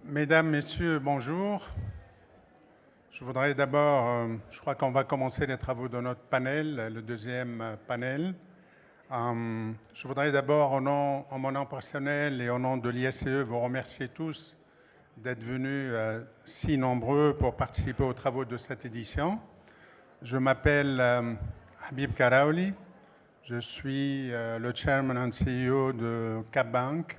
Mesdames, Messieurs, bonjour. Je voudrais d'abord, je crois qu'on va commencer les travaux de notre panel, le deuxième panel. Je voudrais d'abord, en mon nom personnel et au nom de l'ISCE, vous remercier tous d'être venus si nombreux pour participer aux travaux de cette édition. Je m'appelle Habib Karaouli, je suis le Chairman and CEO de Cap Bank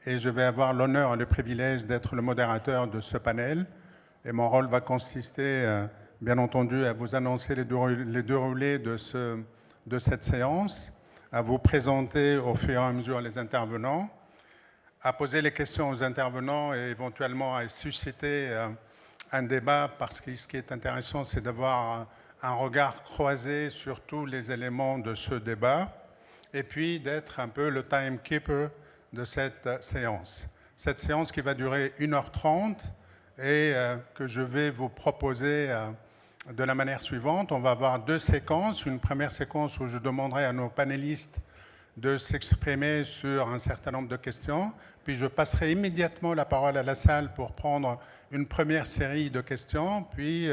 et je vais avoir l'honneur et le privilège d'être le modérateur de ce panel. Et mon rôle va consister, bien entendu, à vous annoncer les déroulés de cette séance, à vous présenter au fur et à mesure les intervenants, à poser les questions aux intervenants et éventuellement à susciter un débat, parce que ce qui est intéressant, c'est d'avoir un regard croisé sur tous les éléments de ce débat, et puis d'être un peu le timekeeper de cette séance. Cette séance qui va durer 1h30 et que je vais vous proposer de la manière suivante. On va avoir deux séquences. Une première séquence où je demanderai à nos panélistes de s'exprimer sur un certain nombre de questions. Puis je passerai immédiatement la parole à la salle pour prendre une première série de questions. Puis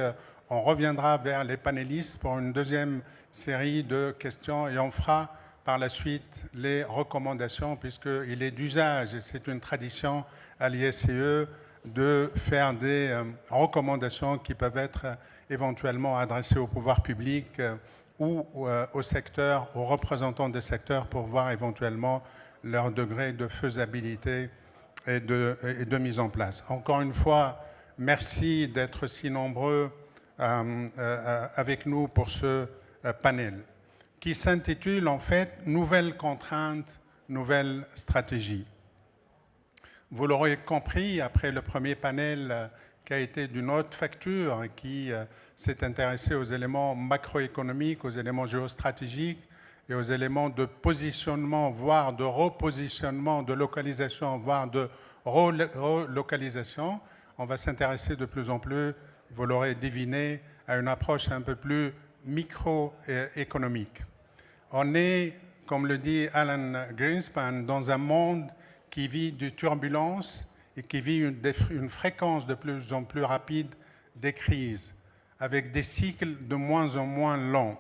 on reviendra vers les panélistes pour une deuxième série de questions et on fera par la suite les recommandations, puisqu'il est d'usage, et c'est une tradition à l'ISCE, de faire des recommandations qui peuvent être éventuellement adressées au pouvoir public ou au secteur, aux représentants des secteurs, pour voir éventuellement leur degré de faisabilité et de mise en place. Encore une fois, merci d'être si nombreux avec nous pour ce panel, qui s'intitule en fait « Nouvelles contraintes, nouvelles stratégies ». Vous l'aurez compris, après le premier panel qui a été d'une autre facture, qui s'est intéressé aux éléments macroéconomiques, aux éléments géostratégiques et aux éléments de positionnement, voire de repositionnement, de localisation, voire de relocalisation, on va s'intéresser de plus en plus, vous l'aurez deviné, à une approche un peu plus microéconomique. On est, comme le dit Alan Greenspan, dans un monde qui vit de turbulences et qui vit une fréquence de plus en plus rapide des crises, avec des cycles de moins en moins longs.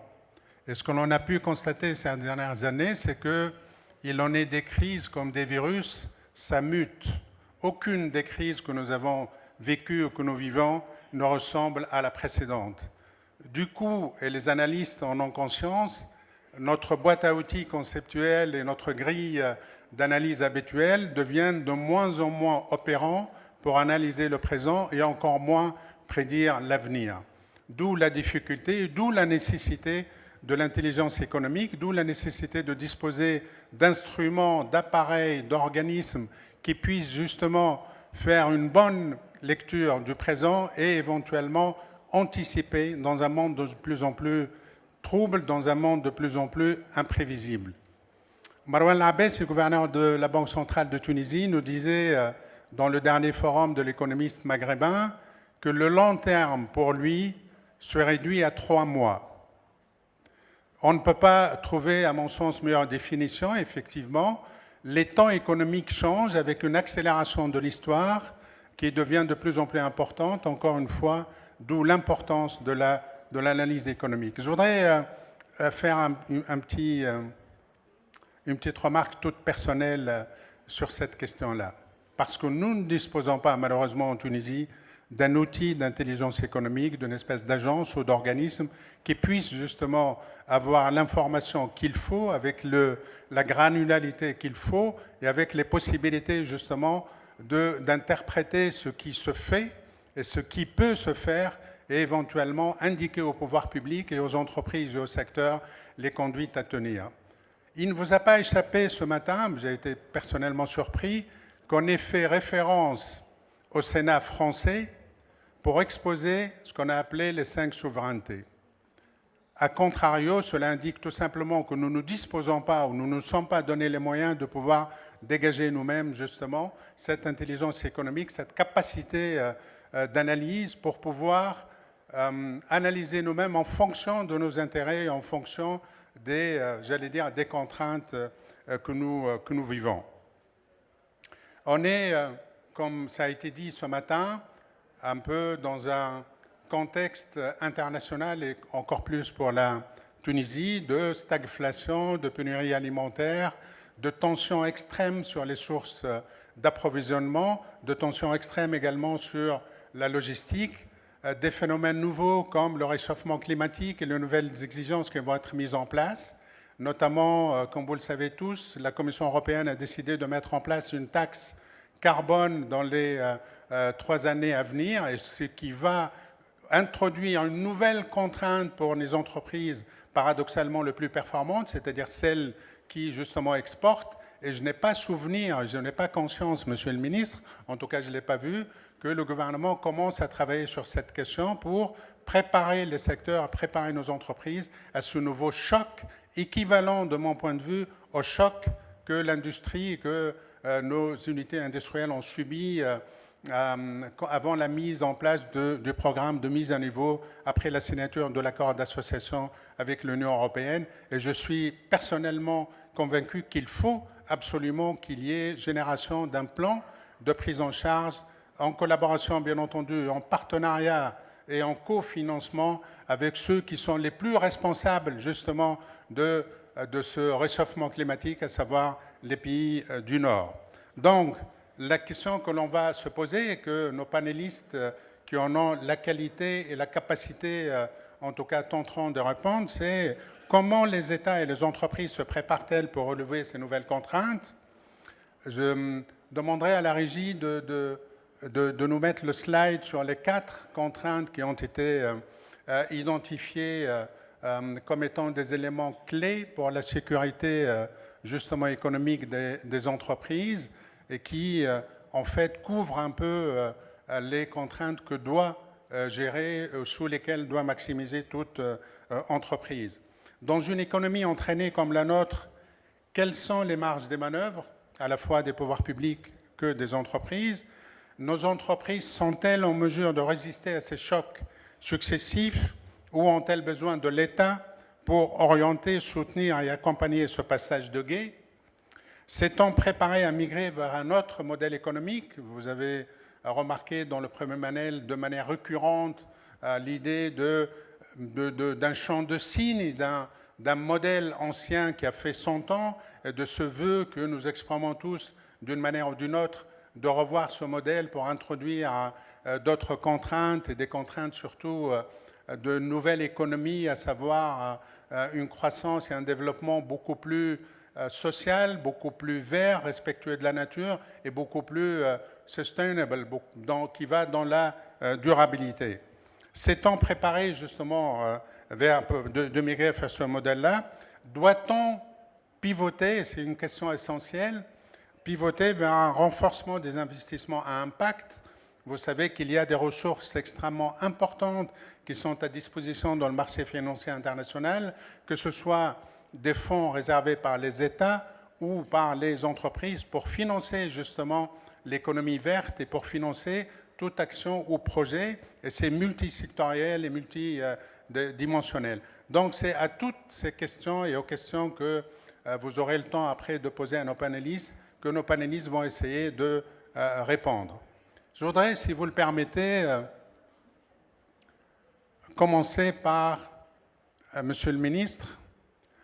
Et ce que l'on a pu constater ces dernières années, c'est qu'il en est des crises comme des virus, ça mute. Aucune des crises que nous avons vécues ou que nous vivons ne ressemble à la précédente. Du coup, et les analystes en ont conscience, notre boîte à outils conceptuelle et notre grille d'analyse habituelle deviennent de moins en moins opérants pour analyser le présent et encore moins prédire l'avenir. D'où la difficulté, d'où la nécessité de l'intelligence économique, d'où la nécessité de disposer d'instruments, d'appareils, d'organismes qui puissent justement faire une bonne lecture du présent et éventuellement anticiper dans un monde de plus en plus trouble, dans un monde de plus en plus imprévisible. Marouane Labès, gouverneur de la Banque centrale de Tunisie, nous disait dans le dernier forum de l'économiste maghrébin que le long terme, pour lui, se réduit à 3 mois. On ne peut pas trouver, à mon sens, meilleure définition. Effectivement, les temps économiques changent avec une accélération de l'histoire qui devient de plus en plus importante, encore une fois, d'où l'importance de l'analyse économique. Je voudrais faire une petite remarque toute personnelle sur cette question-là. Parce que nous ne disposons pas, malheureusement, en Tunisie, d'un outil d'intelligence économique, d'une espèce d'agence ou d'organisme qui puisse justement avoir l'information qu'il faut, avec la granularité qu'il faut et avec les possibilités justement d'interpréter ce qui se fait et ce qui peut se faire et éventuellement indiquer au pouvoir public et aux entreprises et au secteur les conduites à tenir. Il ne vous a pas échappé ce matin, j'ai été personnellement surpris, qu'on ait fait référence au Sénat français pour exposer ce qu'on a appelé les 5 souverainetés. A contrario, cela indique tout simplement que nous ne disposons pas ou nous ne nous sommes pas donné les moyens de pouvoir dégager nous-mêmes justement cette intelligence économique, cette capacité d'analyse pour pouvoir analyser nous-mêmes en fonction de nos intérêts, en fonction j'allais dire, des contraintes que nous vivons. On est, comme ça a été dit ce matin, un peu dans un contexte international et encore plus pour la Tunisie, de stagflation, de pénurie alimentaire, de tensions extrêmes sur les sources d'approvisionnement, de tensions extrêmes également sur la logistique, des phénomènes nouveaux comme le réchauffement climatique et les nouvelles exigences qui vont être mises en place. Notamment, comme vous le savez tous, la Commission européenne a décidé de mettre en place une taxe carbone dans les 3 années à venir, et ce qui va introduire une nouvelle contrainte pour les entreprises paradoxalement les plus performantes, c'est-à-dire celles qui justement exportent. Et je n'ai pas souvenir, je n'ai pas conscience, Monsieur le Ministre, en tout cas je ne l'ai pas vu, que le gouvernement commence à travailler sur cette question pour préparer les secteurs, préparer nos entreprises à ce nouveau choc équivalent, de mon point de vue, au choc que l'industrie et que nos unités industrielles ont subi avant la mise en place du programme de mise à niveau après la signature de l'accord d'association avec l'Union européenne. Et je suis personnellement convaincu qu'il faut absolument qu'il y ait génération d'un plan de prise en charge en collaboration, bien entendu, en partenariat et en cofinancement avec ceux qui sont les plus responsables justement de ce réchauffement climatique, à savoir les pays du Nord. Donc, la question que l'on va se poser et que nos panélistes qui en ont la qualité et la capacité, en tout cas, tenteront de répondre, c'est comment les États et les entreprises se préparent-elles pour relever ces nouvelles contraintes? Je demanderai à la régie de nous mettre le slide sur les 4 contraintes qui ont été identifiées comme étant des éléments clés pour la sécurité justement économique des entreprises et qui, en fait, couvrent un peu les contraintes que doit gérer, sous lesquelles doit maximiser toute entreprise. Dans une économie entraînée comme la nôtre, quelles sont les marges des manœuvres, à la fois des pouvoirs publics que des entreprises? Nos entreprises sont-elles en mesure de résister à ces chocs successifs ou ont-elles besoin de l'État pour orienter, soutenir et accompagner ce passage de gué? S'est-on préparé à migrer vers un autre modèle économique? Vous avez remarqué dans le premier panel de manière récurrente l'idée d'un champ de signes, d'un modèle ancien qui a fait 100 ans, et de ce vœu que nous exprimons tous d'une manière ou d'une autre, de revoir ce modèle pour introduire d'autres contraintes et des contraintes surtout de nouvelles économies, à savoir une croissance et un développement beaucoup plus social, beaucoup plus vert, respectueux de la nature et beaucoup plus sustainable, qui va dans la durabilité. S'étant préparé justement de migrer vers ce modèle-là, doit-on pivoter, c'est une question essentielle, pivoter vers un renforcement des investissements à impact? Vous savez qu'il y a des ressources extrêmement importantes qui sont à disposition dans le marché financier international, que ce soit des fonds réservés par les États ou par les entreprises pour financer justement l'économie verte et pour financer toute action ou projet, et c'est multisectoriel et multidimensionnel. Donc c'est à toutes ces questions et aux questions que vous aurez le temps après de poser à nos panélistes, que nos panélistes vont essayer de répondre. Je voudrais, si vous le permettez, commencer par Monsieur le ministre,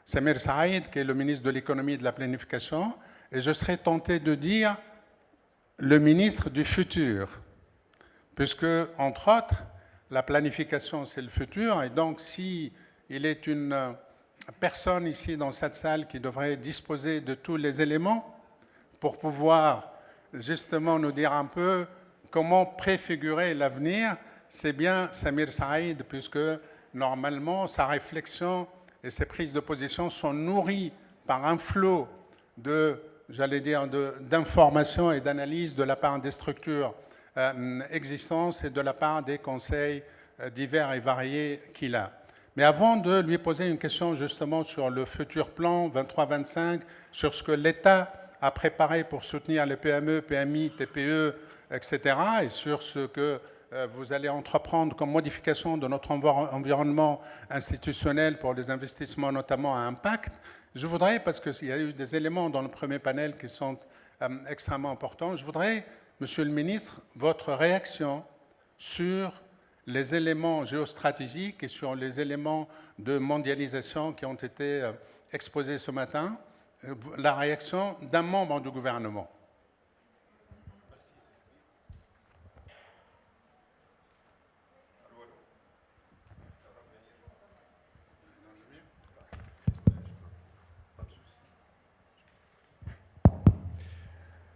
Samir Saïd, qui est le ministre de l'économie et de la planification, et je serais tenté de dire le ministre du futur, puisque, entre autres, la planification, c'est le futur, et donc si il est une personne ici dans cette salle qui devrait disposer de tous les éléments pour pouvoir justement nous dire un peu comment préfigurer l'avenir, c'est bien Samir Saïd, puisque normalement sa réflexion et ses prises de position sont nourries par un flot d'informations et d'analyses de la part des structures existantes et de la part des conseils divers et variés qu'il a. Mais avant de lui poser une question justement sur le futur plan 23-25, sur ce que l'État a préparé pour soutenir les PME, PMI, TPE, etc., et sur ce que vous allez entreprendre comme modification de notre environnement institutionnel pour les investissements notamment à impact, je voudrais, parce qu'il y a eu des éléments dans le premier panel qui sont extrêmement importants, je voudrais, Monsieur le ministre, votre réaction sur les éléments géostratégiques et sur les éléments de mondialisation qui ont été exposés ce matin, la réaction d'un membre du gouvernement.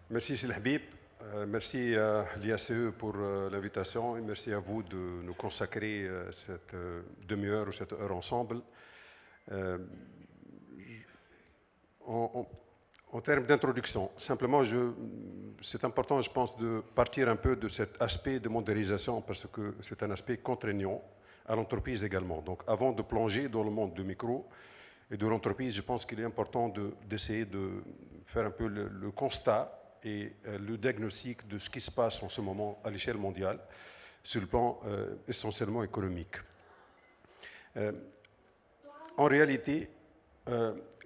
Merci Sidi Habib, merci à l'IACE pour l'invitation et merci à vous de nous consacrer cette demi-heure ou cette heure ensemble. En termes d'introduction, simplement, c'est important, je pense, de partir un peu de cet aspect de mondialisation parce que c'est un aspect contraignant à l'entreprise également. Donc, avant de plonger dans le monde du micro et de l'entreprise, je pense qu'il est important d'essayer de faire un peu le constat et le diagnostic de ce qui se passe en ce moment à l'échelle mondiale sur le plan essentiellement économique. En réalité,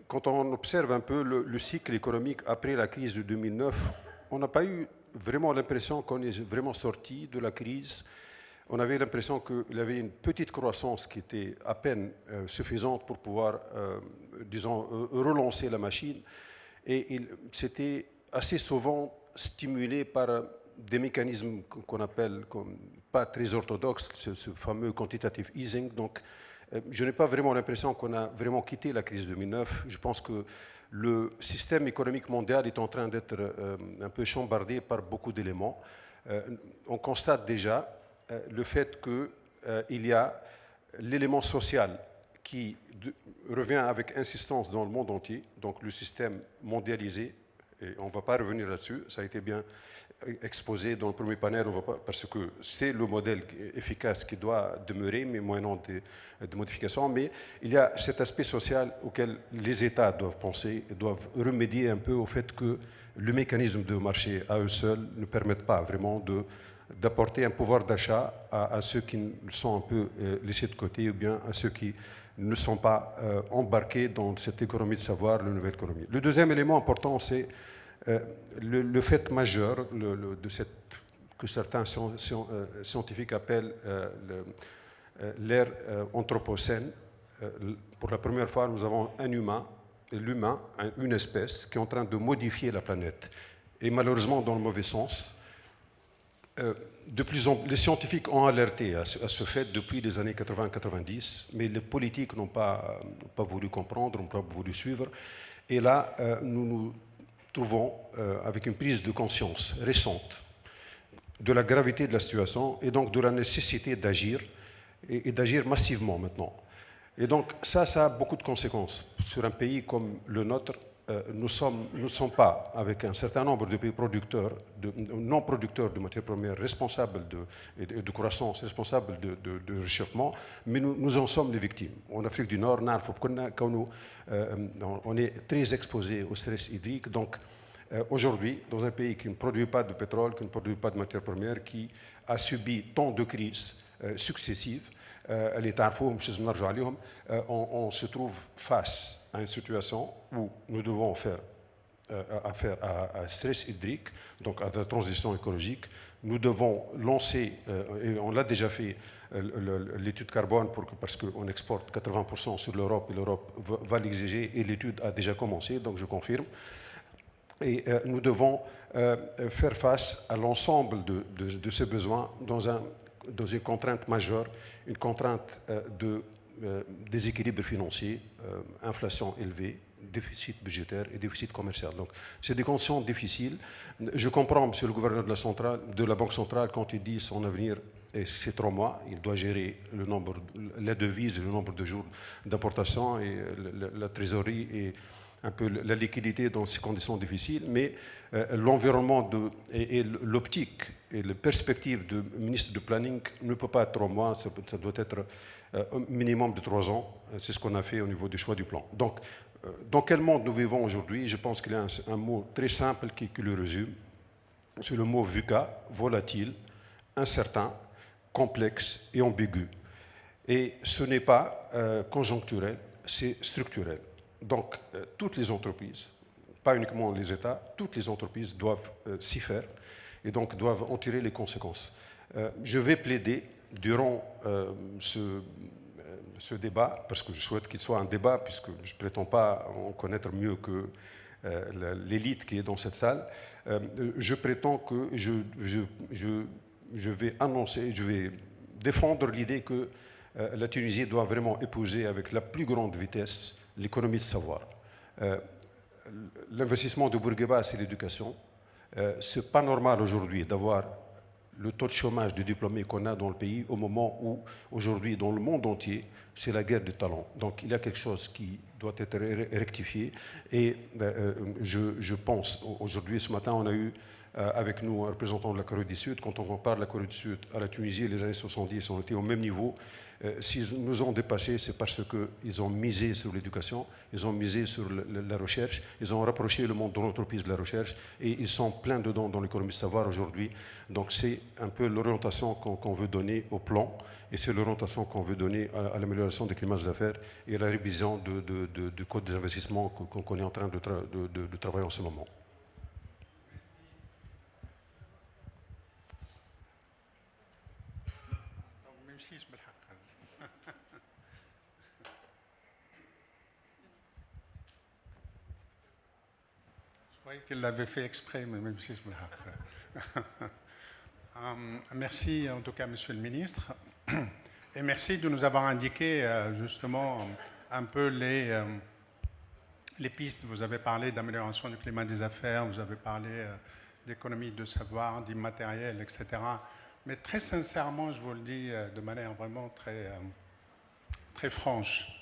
quand on observe un peu le cycle économique après la crise de 2009, on n'a pas eu vraiment l'impression qu'on est vraiment sorti de la crise. On avait l'impression qu'il y avait une petite croissance qui était à peine suffisante pour pouvoir, disons, relancer la machine. Et c'était assez souvent stimulé par des mécanismes qu'on appelle comme pas très orthodoxes, ce fameux quantitative easing. Donc, je n'ai pas vraiment l'impression qu'on a vraiment quitté la crise de 2009. Je pense que le système économique mondial est en train d'être un peu chambardé par beaucoup d'éléments. On constate déjà le fait qu'il y a l'élément social qui revient avec insistance dans le monde entier, donc le système mondialisé. Et on ne va pas revenir là-dessus, ça a été bien exposé dans le premier panel, parce que c'est le modèle efficace qui doit demeurer, mais moyennant des modifications. Mais il y a cet aspect social auquel les États doivent penser, doivent remédier un peu au fait que le mécanisme de marché à eux seuls ne permettent pas vraiment d'apporter un pouvoir d'achat à ceux qui sont un peu laissés de côté ou bien à ceux qui ne sont pas embarqués dans cette économie de savoir, la nouvelle économie. Le deuxième élément important, c'est le fait majeur que certains scientifiques appellent l'ère anthropocène. Pour la première fois, nous avons l'humain, une espèce qui est en train de modifier la planète. Et malheureusement, dans le mauvais sens. Les scientifiques ont alerté à ce fait depuis les années 80-90, mais les politiques n'ont pas voulu comprendre, n'ont pas voulu suivre. Et là, nous nous trouvons avec une prise de conscience récente de la gravité de la situation et donc de la nécessité d'agir et d'agir massivement maintenant. Et donc ça a beaucoup de conséquences. Sur un pays comme le nôtre, nous ne sommes pas, avec un certain nombre de pays producteurs, non producteurs de matières premières, responsables de croissance, responsables de réchauffement, mais nous en sommes les victimes. En Afrique du Nord, on est très exposé au stress hydrique. Donc aujourd'hui, dans un pays qui ne produit pas de pétrole, qui ne produit pas de matières premières, qui a subi tant de crises successives, on se trouve face à une situation où nous devons faire affaire à stress hydrique, donc à la transition écologique. Nous devons lancer, et on l'a déjà fait, l'étude carbone parce qu'on exporte 80% sur l'Europe et l'Europe va l'exiger et l'étude a déjà commencé, donc je confirme. Et nous devons faire face à l'ensemble de ces besoins dans une contrainte majeure, une contrainte de déséquilibre financier, inflation élevée, déficit budgétaire et déficit commercial. Donc, c'est des conditions difficiles. Je comprends, monsieur le gouverneur de la Banque centrale, quand il dit son avenir, et c'est 3 mois, il doit gérer la devise et le nombre de jours d'importation et la trésorerie et un peu la liquidité dans ces conditions difficiles, mais l'environnement et l'optique et la perspective du ministre du Planning ne peut pas être 3 mois, ça doit être un minimum de 3 ans. C'est ce qu'on a fait au niveau du choix du plan. Donc, dans quel monde nous vivons aujourd'hui? Je pense qu'il y a un mot très simple qui le résume. C'est le mot VUCA, volatile, incertain, complexe et ambigu. Et ce n'est pas conjoncturel, c'est structurel. Donc, toutes les entreprises, pas uniquement les États, toutes les entreprises doivent s'y faire. et donc doivent en tirer les conséquences. Je vais plaider durant ce débat, parce que je souhaite qu'il soit un débat, puisque je ne prétends pas en connaître mieux que l'élite qui est dans cette salle. Je prétends que je vais annoncer, je vais défendre l'idée que la Tunisie doit vraiment épouser avec la plus grande vitesse l'économie de savoir. L'investissement de Bourguiba, c'est l'éducation. Ce n'est pas normal aujourd'hui d'avoir le taux de chômage de diplômés qu'on a dans le pays au moment où, aujourd'hui, dans le monde entier, c'est la guerre du talent. Donc il y a quelque chose qui doit être rectifié. Et je pense, aujourd'hui, ce matin, on a eu avec nous un représentant de la Corée du Sud. Quand on compare la Corée du Sud à la Tunisie, les années 70 ont été au même niveau. S'ils nous ont dépassés, c'est parce qu'ils ont misé sur l'éducation, ils ont misé sur la recherche, ils ont rapproché le monde de l'entreprise de la recherche et ils sont pleins dedans dans l'économie de savoir aujourd'hui. Donc c'est un peu l'orientation qu'on veut donner au plan et c'est l'orientation qu'on veut donner à l'amélioration des climats des affaires et à la révision du code des investissements qu'on est en train de travailler en ce moment. Je croyais qu'il l'avait fait exprès, mais même si je me rappelle. Merci en tout cas, Monsieur le Ministre, et merci de nous avoir indiqué justement un peu les pistes. Vous avez parlé d'amélioration du climat des affaires, vous avez parlé d'économie de savoir, d'immatériel, etc. Mais très sincèrement, je vous le dis de manière vraiment très franche,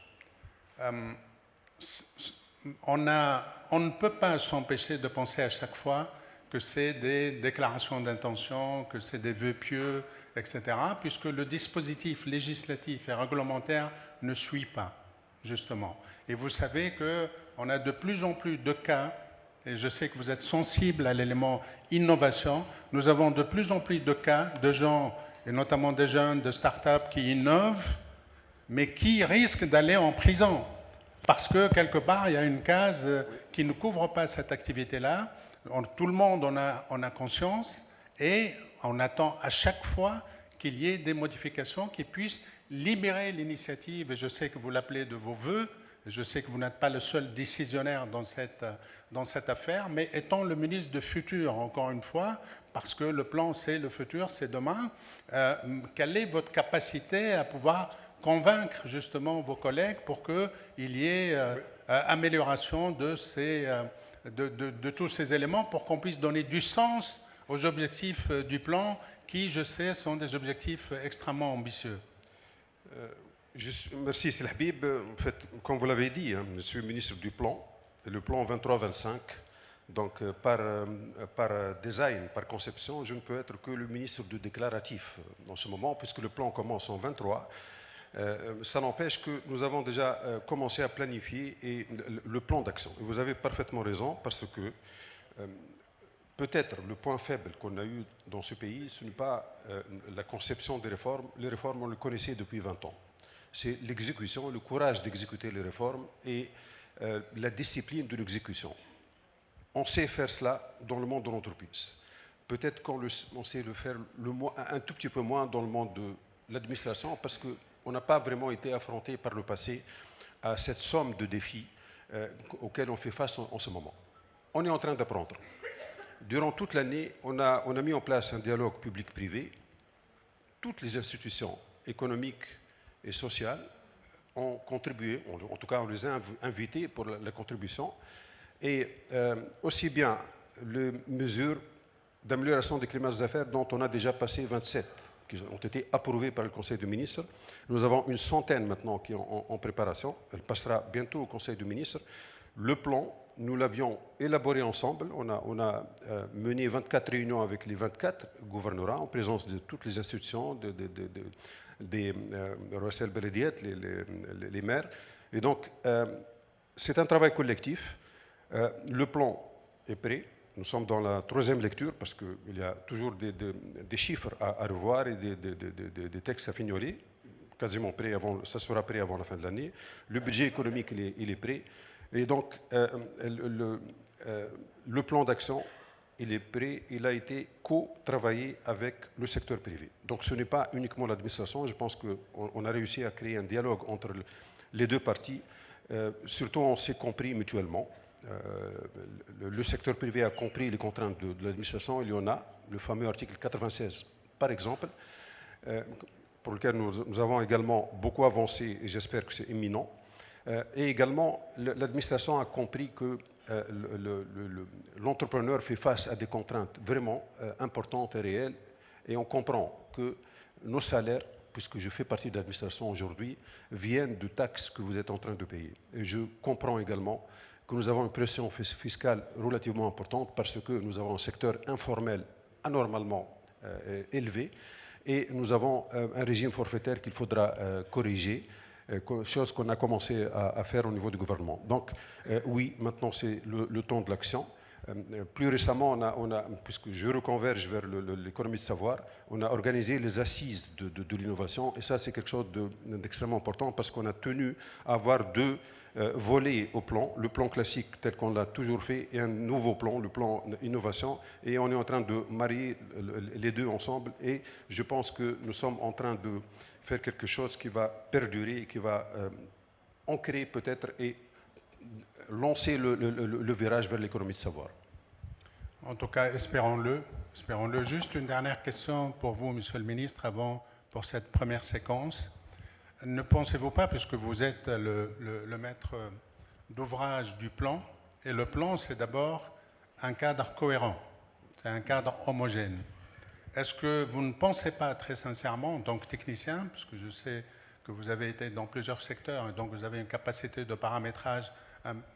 on ne peut pas s'empêcher de penser à chaque fois que c'est des déclarations d'intention, que c'est des vœux pieux, etc., puisque le dispositif législatif et réglementaire ne suit pas, justement. Et vous savez qu'on a de plus en plus de cas, et je sais que vous êtes sensible à l'élément innovation, nous avons de plus en plus de cas de gens, et notamment des jeunes de start-up qui innovent, mais qui risquent d'aller en prison. Parce que, quelque part, il y a une case qui ne couvre pas cette activité-là. Tout le monde en a conscience et on attend à chaque fois qu'il y ait des modifications qui puissent libérer l'initiative. Et je sais que vous l'appelez de vos voeux. Je sais que vous n'êtes pas le seul décisionnaire dans cette affaire. Mais étant le ministre de futur, encore une fois, parce que le plan, c'est le futur, c'est demain, quelle est votre capacité à pouvoir convaincre justement vos collègues pour qu'il y ait amélioration de tous ces éléments pour qu'on puisse donner du sens aux objectifs du plan qui, je sais, sont des objectifs extrêmement ambitieux. Merci, Sel Habib. En fait, comme vous l'avez dit, je suis ministre du plan, le plan 23-25. Donc, par design, par conception, je ne peux être que le ministre du déclaratif en ce moment, puisque le plan commence en 23. Ça n'empêche que nous avons déjà commencé à planifier le plan d'action. Vous avez parfaitement raison, parce que peut-être le point faible qu'on a eu dans ce pays, ce n'est pas la conception des réformes. Les réformes, on le connaissait depuis 20 ans. C'est l'exécution, le courage d'exécuter les réformes et la discipline de l'exécution. On sait faire cela dans le monde de l'entreprise. Peut-être qu'on sait le faire un tout petit peu moins dans le monde de l'administration, parce que on n'a pas vraiment été affronté par le passé à cette somme de défis auxquels on fait face en ce moment. On est en train d'apprendre. Durant toute l'année, on a mis en place un dialogue public-privé. Toutes les institutions économiques et sociales ont contribué, en tout cas on les a invités pour la contribution, et aussi bien les mesures d'amélioration des climats des affaires dont on a déjà passé 27, qui ont été approuvés par le Conseil des ministres. Nous avons une centaine maintenant qui sont en préparation. Elle passera bientôt au Conseil des ministres. Le plan, nous l'avions élaboré ensemble. On a mené 24 réunions avec les 24 gouvernorats en présence de toutes les institutions, des Rossel Belediet, les maires. Et donc, c'est un travail collectif. Le plan est prêt. Nous sommes dans la 3e lecture parce qu'il y a toujours des chiffres à revoir et des textes à fignoler. Quasiment prêt ça sera prêt avant la fin de l'année. Le budget économique, il est prêt. Et donc, le plan d'action il est prêt, il a été co-travaillé avec le secteur privé. Donc ce n'est pas uniquement l'administration, je pense qu'on a réussi à créer un dialogue entre les deux parties, surtout on s'est compris mutuellement. Le secteur privé a compris les contraintes de l'administration, il y en a, le fameux article 96 par exemple, pour lequel nous avons également beaucoup avancé et j'espère que c'est imminent. Et également, l'administration a compris que l'entrepreneur fait face à des contraintes vraiment importantes et réelles et on comprend que nos salaires, puisque je fais partie de l'administration aujourd'hui, viennent de taxes que vous êtes en train de payer. Et je comprends également que nous avons une pression fiscale relativement importante parce que nous avons un secteur informel anormalement élevé et nous avons un régime forfaitaire qu'il faudra corriger, chose qu'on a commencé à faire au niveau du gouvernement. Donc oui, maintenant c'est le temps de l'action. Plus récemment, puisque je reconverge vers l'économie de savoir, on a organisé les assises de l'innovation et ça c'est quelque chose d'extrêmement important parce qu'on a tenu à avoir deux volets au plan, le plan classique tel qu'on l'a toujours fait et un nouveau plan, le plan innovation, et on est en train de marier les deux ensemble et je pense que nous sommes en train de faire quelque chose qui va perdurer, qui va ancrer peut-être et lancer le virage vers l'économie de savoir. En tout cas, espérons-le. Espérons-le. Juste une dernière question pour vous, Monsieur le Ministre, pour cette première séquence. Ne pensez-vous pas, puisque vous êtes le maître d'ouvrage du plan, et le plan, c'est d'abord un cadre cohérent, c'est un cadre homogène. Est-ce que vous ne pensez pas très sincèrement, en tant que technicien, puisque je sais que vous avez été dans plusieurs secteurs, et donc vous avez une capacité de paramétrage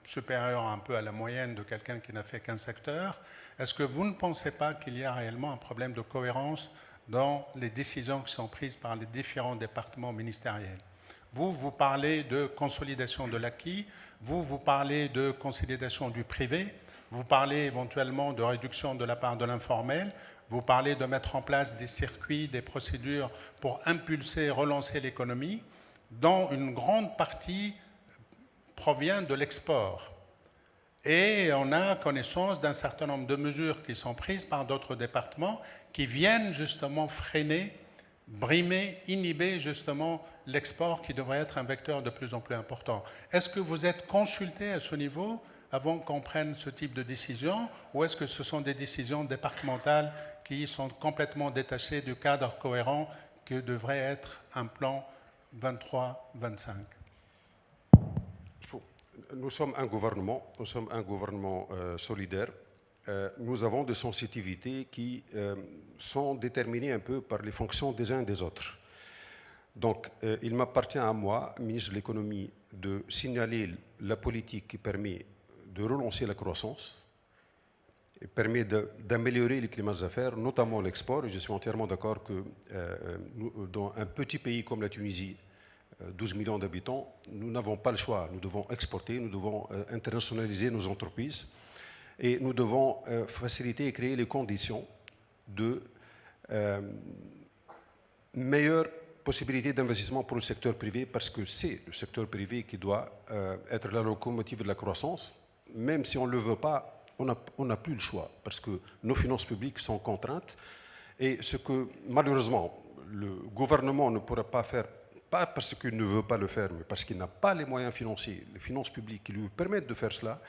supérieure un peu à la moyenne de quelqu'un qui n'a fait qu'un secteur, est-ce que vous ne pensez pas qu'il y a réellement un problème de cohérence dans les décisions qui sont prises par les différents départements ministériels? Vous parlez de consolidation de l'acquis, vous parlez de consolidation du privé, vous parlez éventuellement de réduction de la part de l'informel, vous parlez de mettre en place des circuits, des procédures pour impulser, relancer l'économie, dont une grande partie provient de l'export. Et on a connaissance d'un certain nombre de mesures qui sont prises par d'autres départements qui viennent justement freiner, brimer, inhiber justement l'export qui devrait être un vecteur de plus en plus important. Est-ce que vous êtes consulté à ce niveau avant qu'on prenne ce type de décision ou est-ce que ce sont des décisions départementales qui sont complètement détachées du cadre cohérent que devrait être un plan 23-25? Nous sommes un gouvernement solidaire. Nous avons des sensitivités qui sont déterminées un peu par les fonctions des uns et des autres. Donc, il m'appartient à moi, ministre de l'économie, de signaler la politique qui permet de relancer la croissance, et permet d'améliorer les climats d'affaires, notamment l'export. Et je suis entièrement d'accord que dans un petit pays comme la Tunisie, 12 millions d'habitants, nous n'avons pas le choix. Nous devons exporter, nous devons internationaliser nos entreprises et nous devons faciliter et créer les conditions de meilleures possibilités d'investissement pour le secteur privé parce que c'est le secteur privé qui doit être la locomotive de la croissance. Même si on ne le veut pas, on n'a plus le choix parce que nos finances publiques sont contraintes et ce que malheureusement le gouvernement ne pourra pas faire, pas parce qu'il ne veut pas le faire, mais parce qu'il n'a pas les moyens financiers, les finances publiques qui lui permettent de faire cela,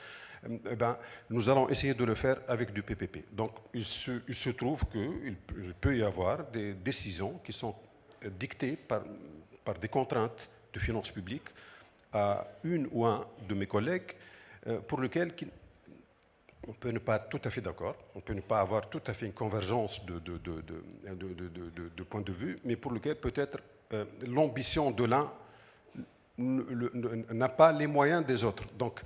eh ben, nous allons essayer de le faire avec du PPP. Donc il se trouve qu'il peut y avoir des décisions qui sont dictées par des contraintes de finances publiques à une ou un de mes collègues pour lequel on peut ne pas être tout à fait d'accord, on peut ne pas avoir tout à fait une convergence de point de vue, mais pour lequel peut-être l'ambition de l'un n'a pas les moyens des autres. Donc,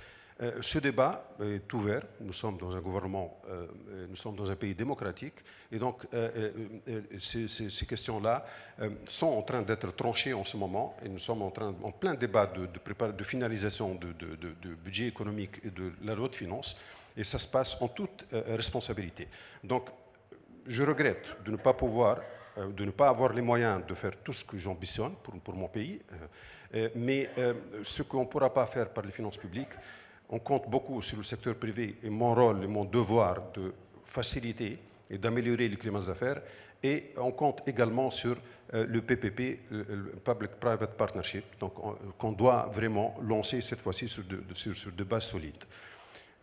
ce débat est ouvert. Nous sommes dans un gouvernement, nous sommes dans un pays démocratique, et donc ces questions-là sont en train d'être tranchées en ce moment, et nous sommes en plein débat de finalisation de budget économique et de la loi de finances, et ça se passe en toute responsabilité. Donc, je regrette de ne pas avoir les moyens de faire tout ce que j'ambitionne pour mon pays, mais ce qu'on ne pourra pas faire par les finances publiques, on compte beaucoup sur le secteur privé et mon rôle et mon devoir de faciliter et d'améliorer le climat d'affaires. Et on compte également sur le PPP, le Public-Private Partnership, donc qu'on doit vraiment lancer cette fois-ci sur de bases solides.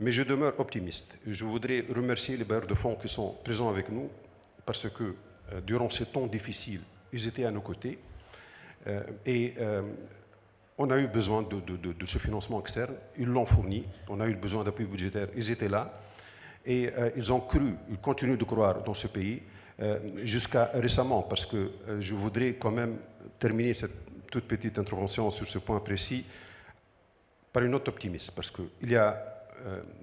Mais je demeure optimiste. Je voudrais remercier les bailleurs de fonds qui sont présents avec nous, parce que durant ces temps difficiles, ils étaient à nos côtés. On a eu besoin de ce financement externe, ils l'ont fourni. On a eu besoin d'appui budgétaire, ils étaient là. Et ils ont cru, ils continuent de croire dans ce pays, jusqu'à récemment, parce que je voudrais quand même terminer cette toute petite intervention sur ce point précis par une note optimiste, parce qu'il y a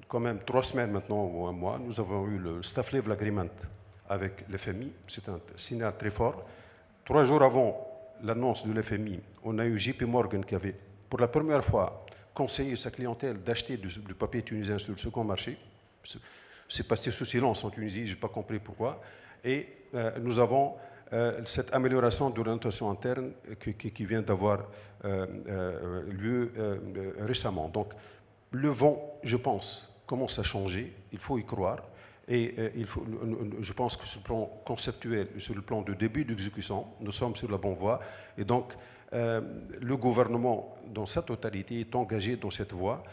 quand même 3 semaines maintenant, ou un mois, nous avons eu le Staff Level Agreement avec l'FMI, c'est un signal très fort. 3 jours avant l'annonce de l'FMI, on a eu JP Morgan qui avait, pour la première fois, conseillé sa clientèle d'acheter du papier tunisien sur le second marché. C'est passé sous silence en Tunisie, je n'ai pas compris pourquoi. Et nous avons cette amélioration de l'orientation interne qui vient d'avoir lieu récemment. Donc, le vent, je pense, commence à changer, il faut y croire. Et je pense que sur le plan conceptuel, sur le plan de début d'exécution, nous sommes sur la bonne voie. Et donc, le gouvernement, dans sa totalité, est engagé dans cette voie,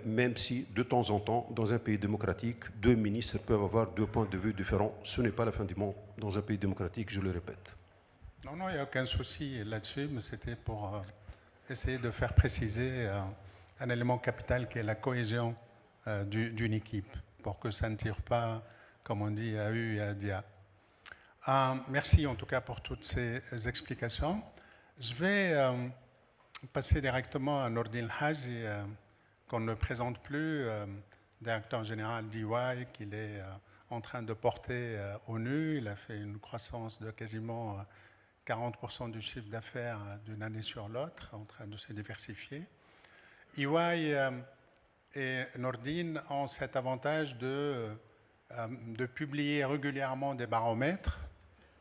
même si, de temps en temps, dans un pays démocratique, 2 ministres peuvent avoir 2 points de vue différents. Ce n'est pas la fin du monde dans un pays démocratique, je le répète. Non, il n'y a aucun souci là-dessus, mais c'était pour essayer de faire préciser un élément capital qui est la cohésion d'une équipe, pour que ça ne tire pas, comme on dit, à U et à dia. Merci en tout cas pour toutes ces explications. Je vais passer directement à Nordine Haji, qu'on ne présente plus, directeur général d'EY, qu'il est en train de porter ONU. Il a fait une croissance de quasiment 40% du chiffre d'affaires d'une année sur l'autre, en train de se diversifier. EY et Nordine ont cet avantage de publier régulièrement des baromètres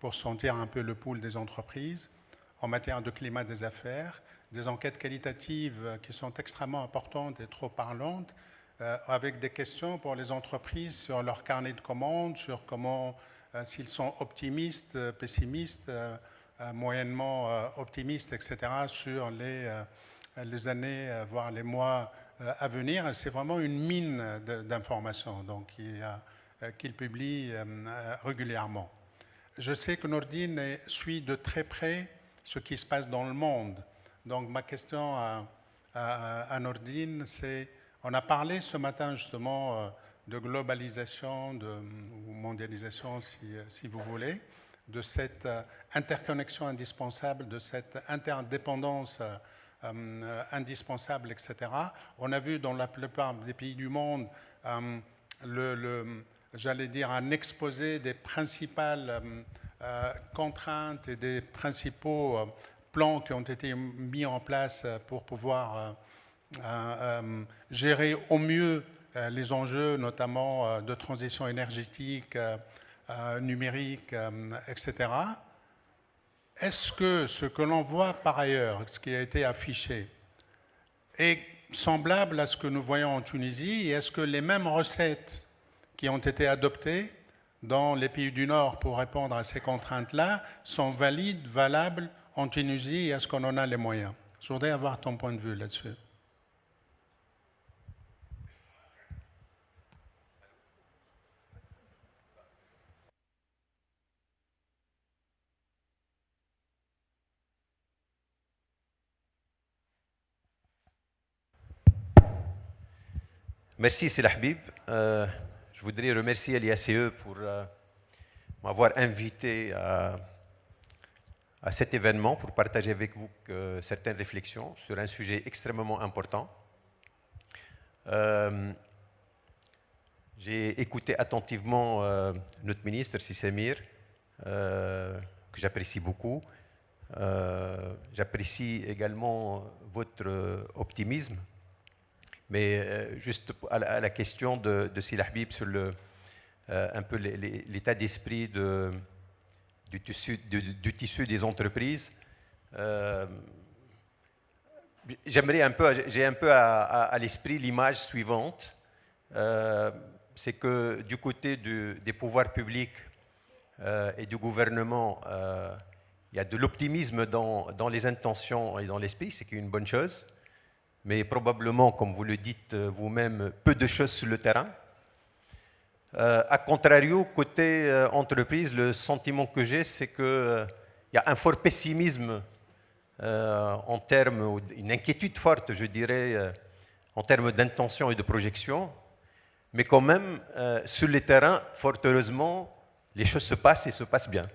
pour sentir un peu le pouls des entreprises en matière de climat des affaires, des enquêtes qualitatives qui sont extrêmement importantes et trop parlantes, avec des questions pour les entreprises sur leur carnet de commandes, sur comment, s'ils sont optimistes, pessimistes, moyennement optimistes, etc., sur les années, voire les mois à venir. C'est vraiment une mine d'informations qu'ils publient régulièrement. Je sais que Nordine suit de très près ce qui se passe dans le monde. Donc ma question à Nordine, c'est, on a parlé ce matin justement de globalisation, ou mondialisation si vous voulez, de cette interconnexion indispensable, de cette interdépendance indispensable, etc. On a vu dans la plupart des pays du monde, j'allais dire, un exposé des principales contraintes et des principaux plans qui ont été mis en place pour pouvoir gérer au mieux les enjeux, notamment de transition énergétique, numérique, etc. Est-ce que ce que l'on voit par ailleurs, ce qui a été affiché, est semblable à ce que nous voyons en Tunisie? Et est-ce que les mêmes recettes qui ont été adoptées dans les pays du Nord pour répondre à ces contraintes-là sont valides, valables en Tunisie, et est-ce qu'on en a les moyens? Je voudrais avoir ton point de vue là-dessus. Merci, Sila Habib. Je voudrais remercier l'IACE pour m'avoir invité à cet événement pour partager avec vous certaines réflexions sur un sujet extrêmement important. J'ai écouté attentivement notre ministre, Sissi Mir, que j'apprécie beaucoup. J'apprécie également votre optimisme. Mais juste à la question de Sila Habib sur un peu l'état d'esprit du tissu des entreprises, j'ai un peu à l'esprit l'image suivante. c'est que du côté des pouvoirs publics et du gouvernement, il y a de l'optimisme dans les intentions et dans l'esprit, c'est une bonne chose, mais probablement, comme vous le dites vous-même, peu de choses sur le terrain. A contrario, côté entreprise, le sentiment que j'ai, c'est qu'il y a un fort pessimisme en termes, une inquiétude forte, je dirais, en termes d'intention et de projection, mais quand même, sur le terrain, fort heureusement, les choses se passent et se passent bien.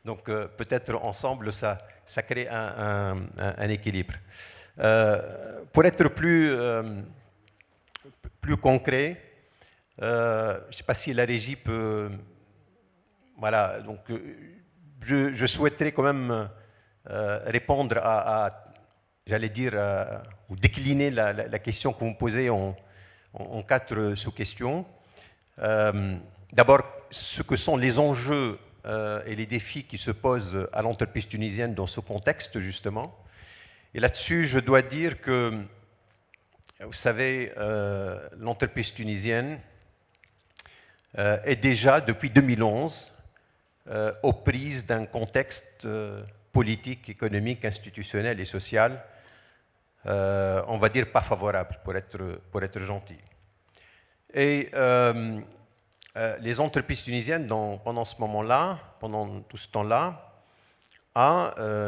Donc peut-être ensemble, ça crée un équilibre. Pour être plus concret, je ne sais pas si la régie peut... Voilà, donc je souhaiterais quand même répondre j'allais dire, ou décliner la question que vous me posez en 4 sous-questions. D'abord, ce que sont les enjeux et les défis qui se posent à l'entreprise tunisienne dans ce contexte, justement. Et là-dessus, je dois dire que, vous savez, l'entreprise tunisienne est déjà, depuis 2011, aux prises d'un contexte politique, économique, institutionnel et social, on va dire pas favorable, pour être gentil. Et les entreprises tunisiennes, pendant ce moment-là, pendant tout ce temps-là,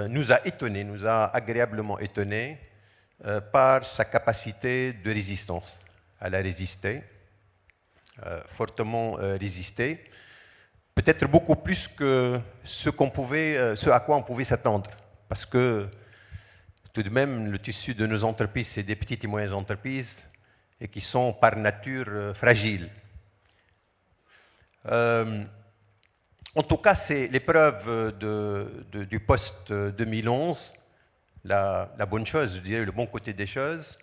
nous a étonnés, nous a agréablement étonnés par sa capacité de résistance. Elle a résisté, fortement résisté, peut-être beaucoup plus que ce à quoi on pouvait s'attendre. Parce que tout de même, le tissu de nos entreprises, c'est des petites et moyennes entreprises et qui sont par nature fragiles. En tout cas, c'est l'épreuve du post-2011, la bonne chose, je dirais, le bon côté des choses.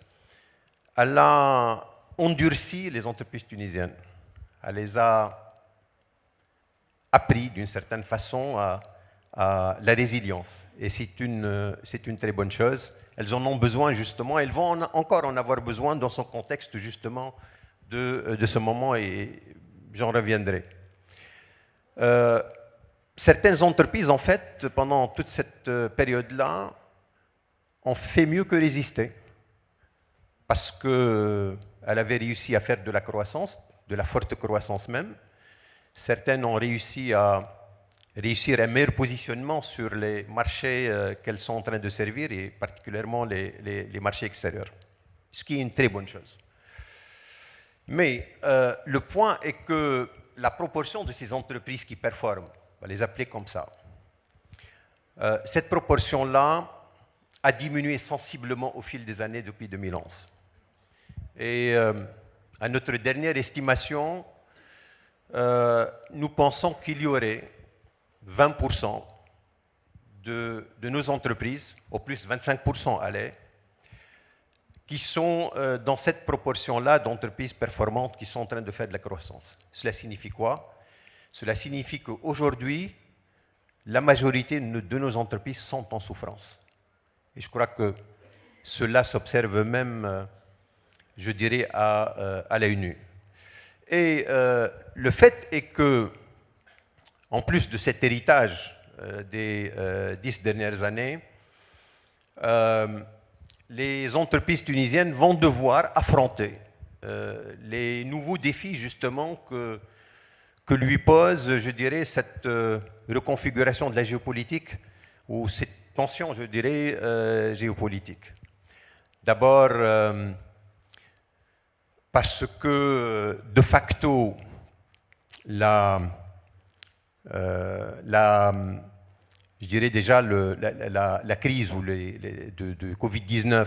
Elle a endurci les entreprises tunisiennes. Elle les a appris d'une certaine façon à la résilience. Et c'est une très bonne chose. Elles en ont besoin justement, elles vont encore en avoir besoin dans son contexte justement de ce moment, et j'en reviendrai. Certaines entreprises, en fait, pendant toute cette période-là, ont fait mieux que résister, parce qu'elles avaient réussi à faire de la croissance, de la forte croissance même. Certaines ont réussi à réussir un meilleur positionnement sur les marchés qu'elles sont en train de servir, et particulièrement les marchés extérieurs, ce qui est une très bonne chose. Mais le point est que la proportion de ces entreprises qui performent, on va les appeler comme ça, cette proportion-là a diminué sensiblement au fil des années depuis 2011. Et à notre dernière estimation, nous pensons qu'il y aurait 20% de nos entreprises, au plus 25% allaient, qui sont dans cette proportion-là d'entreprises performantes qui sont en train de faire de la croissance. Cela signifie quoi? Cela signifie qu'aujourd'hui, la majorité de nos entreprises sont en souffrance. Et je crois que cela s'observe même, je dirais, à l'œil nu. Et le fait est que, en plus de cet héritage des 10 dernières années, les entreprises tunisiennes vont devoir affronter les nouveaux défis justement que lui pose, je dirais, cette reconfiguration de la géopolitique, ou cette tension, je dirais, géopolitique. D'abord, parce que, de facto, je dirais déjà la crise de Covid-19,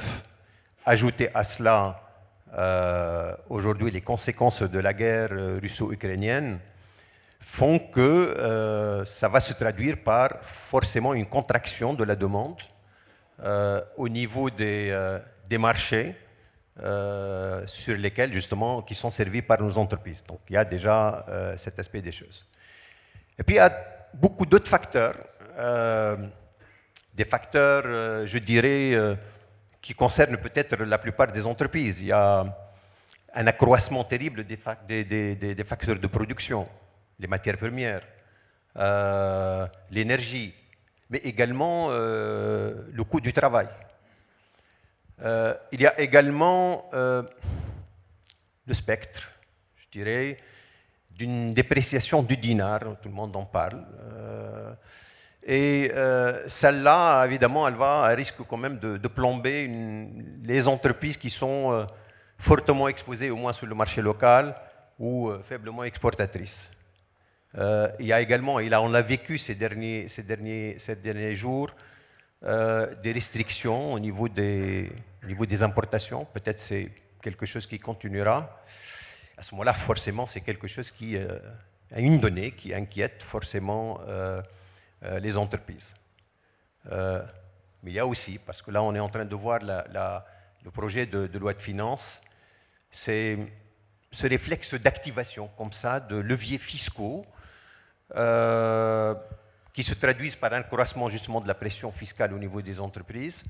ajoutée à cela aujourd'hui les conséquences de la guerre russo-ukrainienne, font que ça va se traduire par forcément une contraction de la demande au niveau des marchés sur lesquels justement qui sont servis par nos entreprises. Donc il y a déjà cet aspect des choses. Et puis il y a beaucoup d'autres facteurs, des facteurs, je dirais, qui concernent peut-être la plupart des entreprises. Il y a un accroissement terrible des facteurs de production, les matières premières, l'énergie, mais également le coût du travail. Il y a également le spectre, je dirais, d'une dépréciation du dinar, tout le monde en parle. Et celle-là, évidemment, elle risque quand même de plomber les entreprises qui sont fortement exposées, au moins sur le marché local, ou faiblement exportatrices. Il y a également, et là on l'a vécu ces derniers jours, des restrictions au niveau des importations. Peut-être c'est quelque chose qui continuera. À ce moment-là, forcément, c'est quelque chose qui a une donnée qui inquiète forcément les entreprises. Mais il y a aussi, parce que là on est en train de voir le projet de loi de finances, c'est ce réflexe d'activation comme ça de leviers fiscaux qui se traduisent par un accroissement justement de la pression fiscale au niveau des entreprises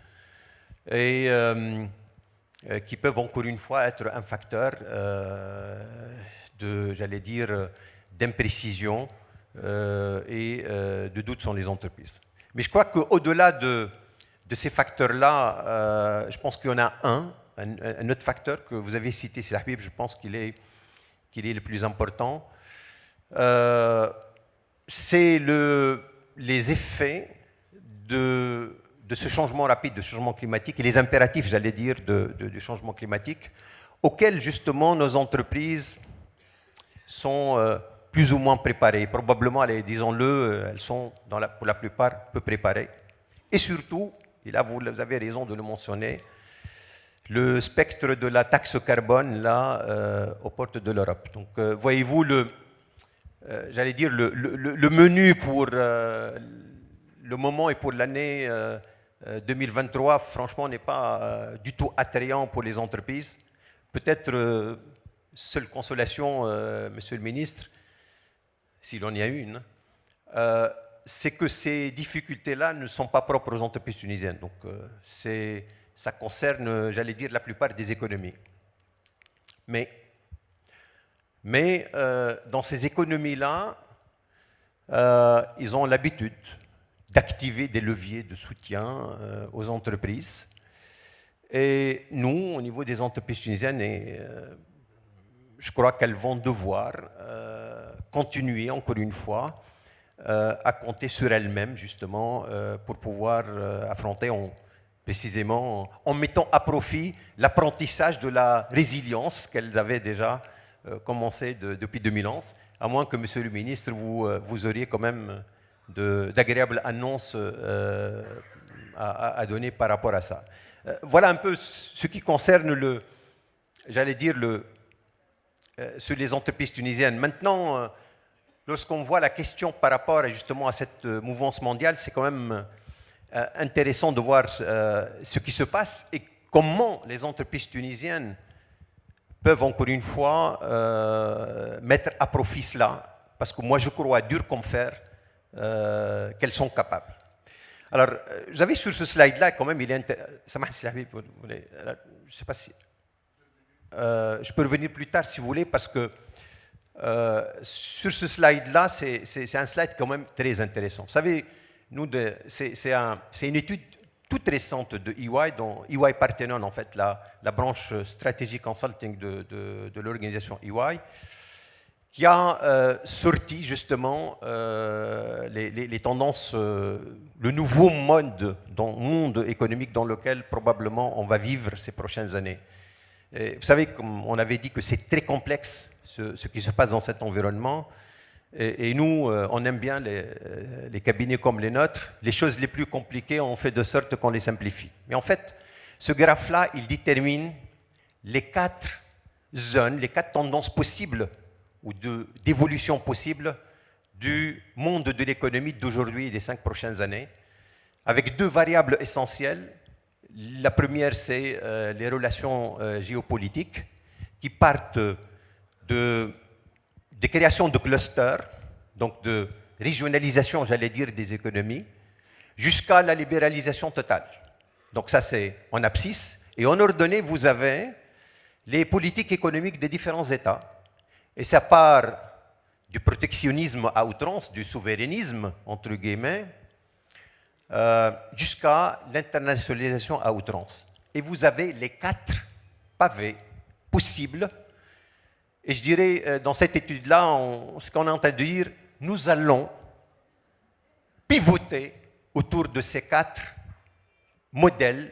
et qui peuvent encore une fois être un facteur d'imprécision et de doute sur les entreprises. Mais je crois qu'au-delà de ces facteurs-là, je pense qu'il y en a un autre facteur que vous avez cité, Sidi Habib, je pense qu'il est le plus important. C'est les effets de ce changement rapide, de ce changement climatique, et les impératifs, j'allais dire, du changement climatique, auxquels justement nos entreprises sont plus ou moins préparées. Probablement, disons-le, elles sont pour la plupart peu préparées. Et surtout, et là vous avez raison de le mentionner, le spectre de la taxe carbone là aux portes de l'Europe. Donc voyez-vous j'allais dire le menu pour le moment et pour l'année 2023, franchement, n'est pas du tout attrayant pour les entreprises. Peut-être seule consolation, Monsieur le Ministre, s'il en y a une, c'est que ces difficultés-là ne sont pas propres aux entreprises tunisiennes. Donc ça concerne, j'allais dire, la plupart des économies. Mais dans ces économies-là, ils ont l'habitude d'activer des leviers de soutien aux entreprises. Et nous, au niveau des entreprises tunisiennes, je crois qu'elles vont devoir continuer, encore une fois, à compter sur elles-mêmes, justement, pour pouvoir affronter précisément en mettant à profit l'apprentissage de la résilience qu'elles avaient déjà commencé depuis 2011, à moins que, Monsieur le Ministre, vous auriez quand même d'agréables annonces à donner par rapport à ça. Voilà un peu ce qui concerne j'allais dire, sur les entreprises tunisiennes. Maintenant, lorsqu'on voit la question par rapport justement à cette mouvance mondiale, c'est quand même intéressant de voir ce qui se passe et comment les entreprises tunisiennes peuvent encore une fois mettre à profit cela, parce que moi je crois dur comme fer qu'elles sont capables. Alors, j'avais sur ce slide-là, quand même, il est intéressant. Je ne sais pas si... je peux revenir plus tard si vous voulez, parce que sur ce slide-là, c'est un slide quand même très intéressant. Vous savez, c'est une étude toute récente de EY, dont EY Parthenon, en fait, la branche Strategic Consulting de l'organisation EY, qui a sorti justement les tendances, le nouveau monde économique dans lequel probablement on va vivre ces prochaines années. Et vous savez, comme on avait dit que c'est très complexe ce qui se passe dans cet environnement, et nous, on aime bien les cabinets comme les nôtres, les choses les plus compliquées, on fait de sorte qu'on les simplifie. Mais en fait, ce graphe-là, il détermine les 4 zones, les 4 tendances possibles ou d'évolution possible du monde de l'économie d'aujourd'hui et des 5 prochaines années, avec 2 variables essentielles. La première, c'est les relations géopolitiques qui partent des créations de clusters, donc de régionalisation, j'allais dire, des économies, jusqu'à la libéralisation totale. Donc ça, c'est en abscisse. Et en ordonnée, vous avez les politiques économiques des différents États. Et ça part du protectionnisme à outrance, du souverainisme, entre guillemets, jusqu'à l'internationalisation à outrance. Et vous avez les 4 pavés possibles. Et je dirais, dans cette étude-là, ce qu'on est en train de dire, nous allons pivoter autour de ces 4 modèles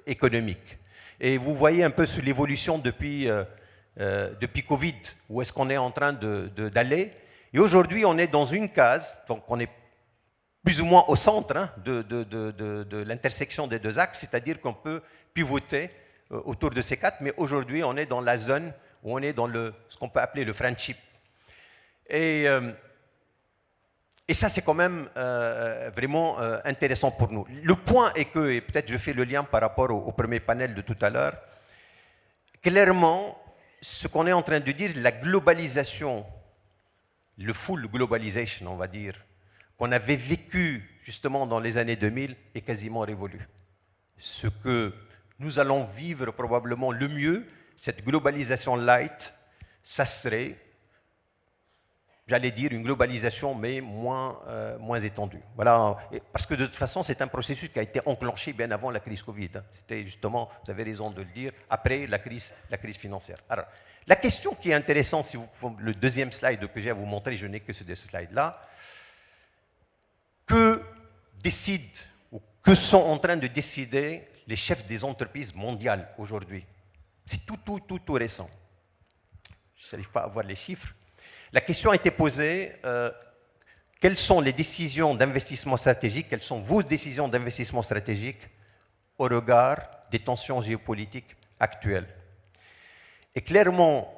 économiques. Et vous voyez un peu sur l'évolution depuis Covid, où est-ce qu'on est en train d'aller. Et aujourd'hui, on est dans une case, donc on est plus ou moins au centre hein, de l'intersection des 2 axes, c'est-à-dire qu'on peut pivoter autour de ces 4, mais aujourd'hui, on est dans la zone où on est dans ce qu'on peut appeler le friendship. Et ça, c'est quand même vraiment intéressant pour nous. Le point est que, et peut-être je fais le lien par rapport au premier panel de tout à l'heure, clairement, ce qu'on est en train de dire, la globalisation, le full globalization, on va dire, qu'on avait vécu justement dans les années 2000 est quasiment révolu. Ce que nous allons vivre probablement le mieux, cette globalisation light, ça serait, j'allais dire, une globalisation mais moins étendue. Voilà. Parce que de toute façon, c'est un processus qui a été enclenché bien avant la crise Covid. C'était justement, vous avez raison de le dire, après la crise financière. Alors, la question qui est intéressante, si vous, le deuxième slide que j'ai à vous montrer, je n'ai que ce slide-là, que décident ou que sont en train de décider les chefs des entreprises mondiales aujourd'hui? C'est tout récent. Je n'arrive pas à voir les chiffres. La question a été posée, quelles sont les décisions d'investissement stratégique, quelles sont vos décisions d'investissement stratégique au regard des tensions géopolitiques actuelles? Et clairement,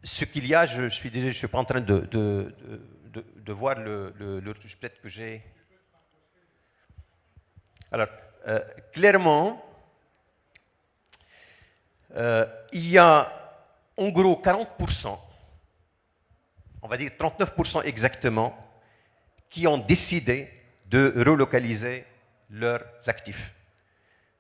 ce qu'il y a, je ne suis pas en train de voir peut-être que j'ai... Alors, clairement, il y a en gros 40%, on va dire 39% exactement, qui ont décidé de relocaliser leurs actifs.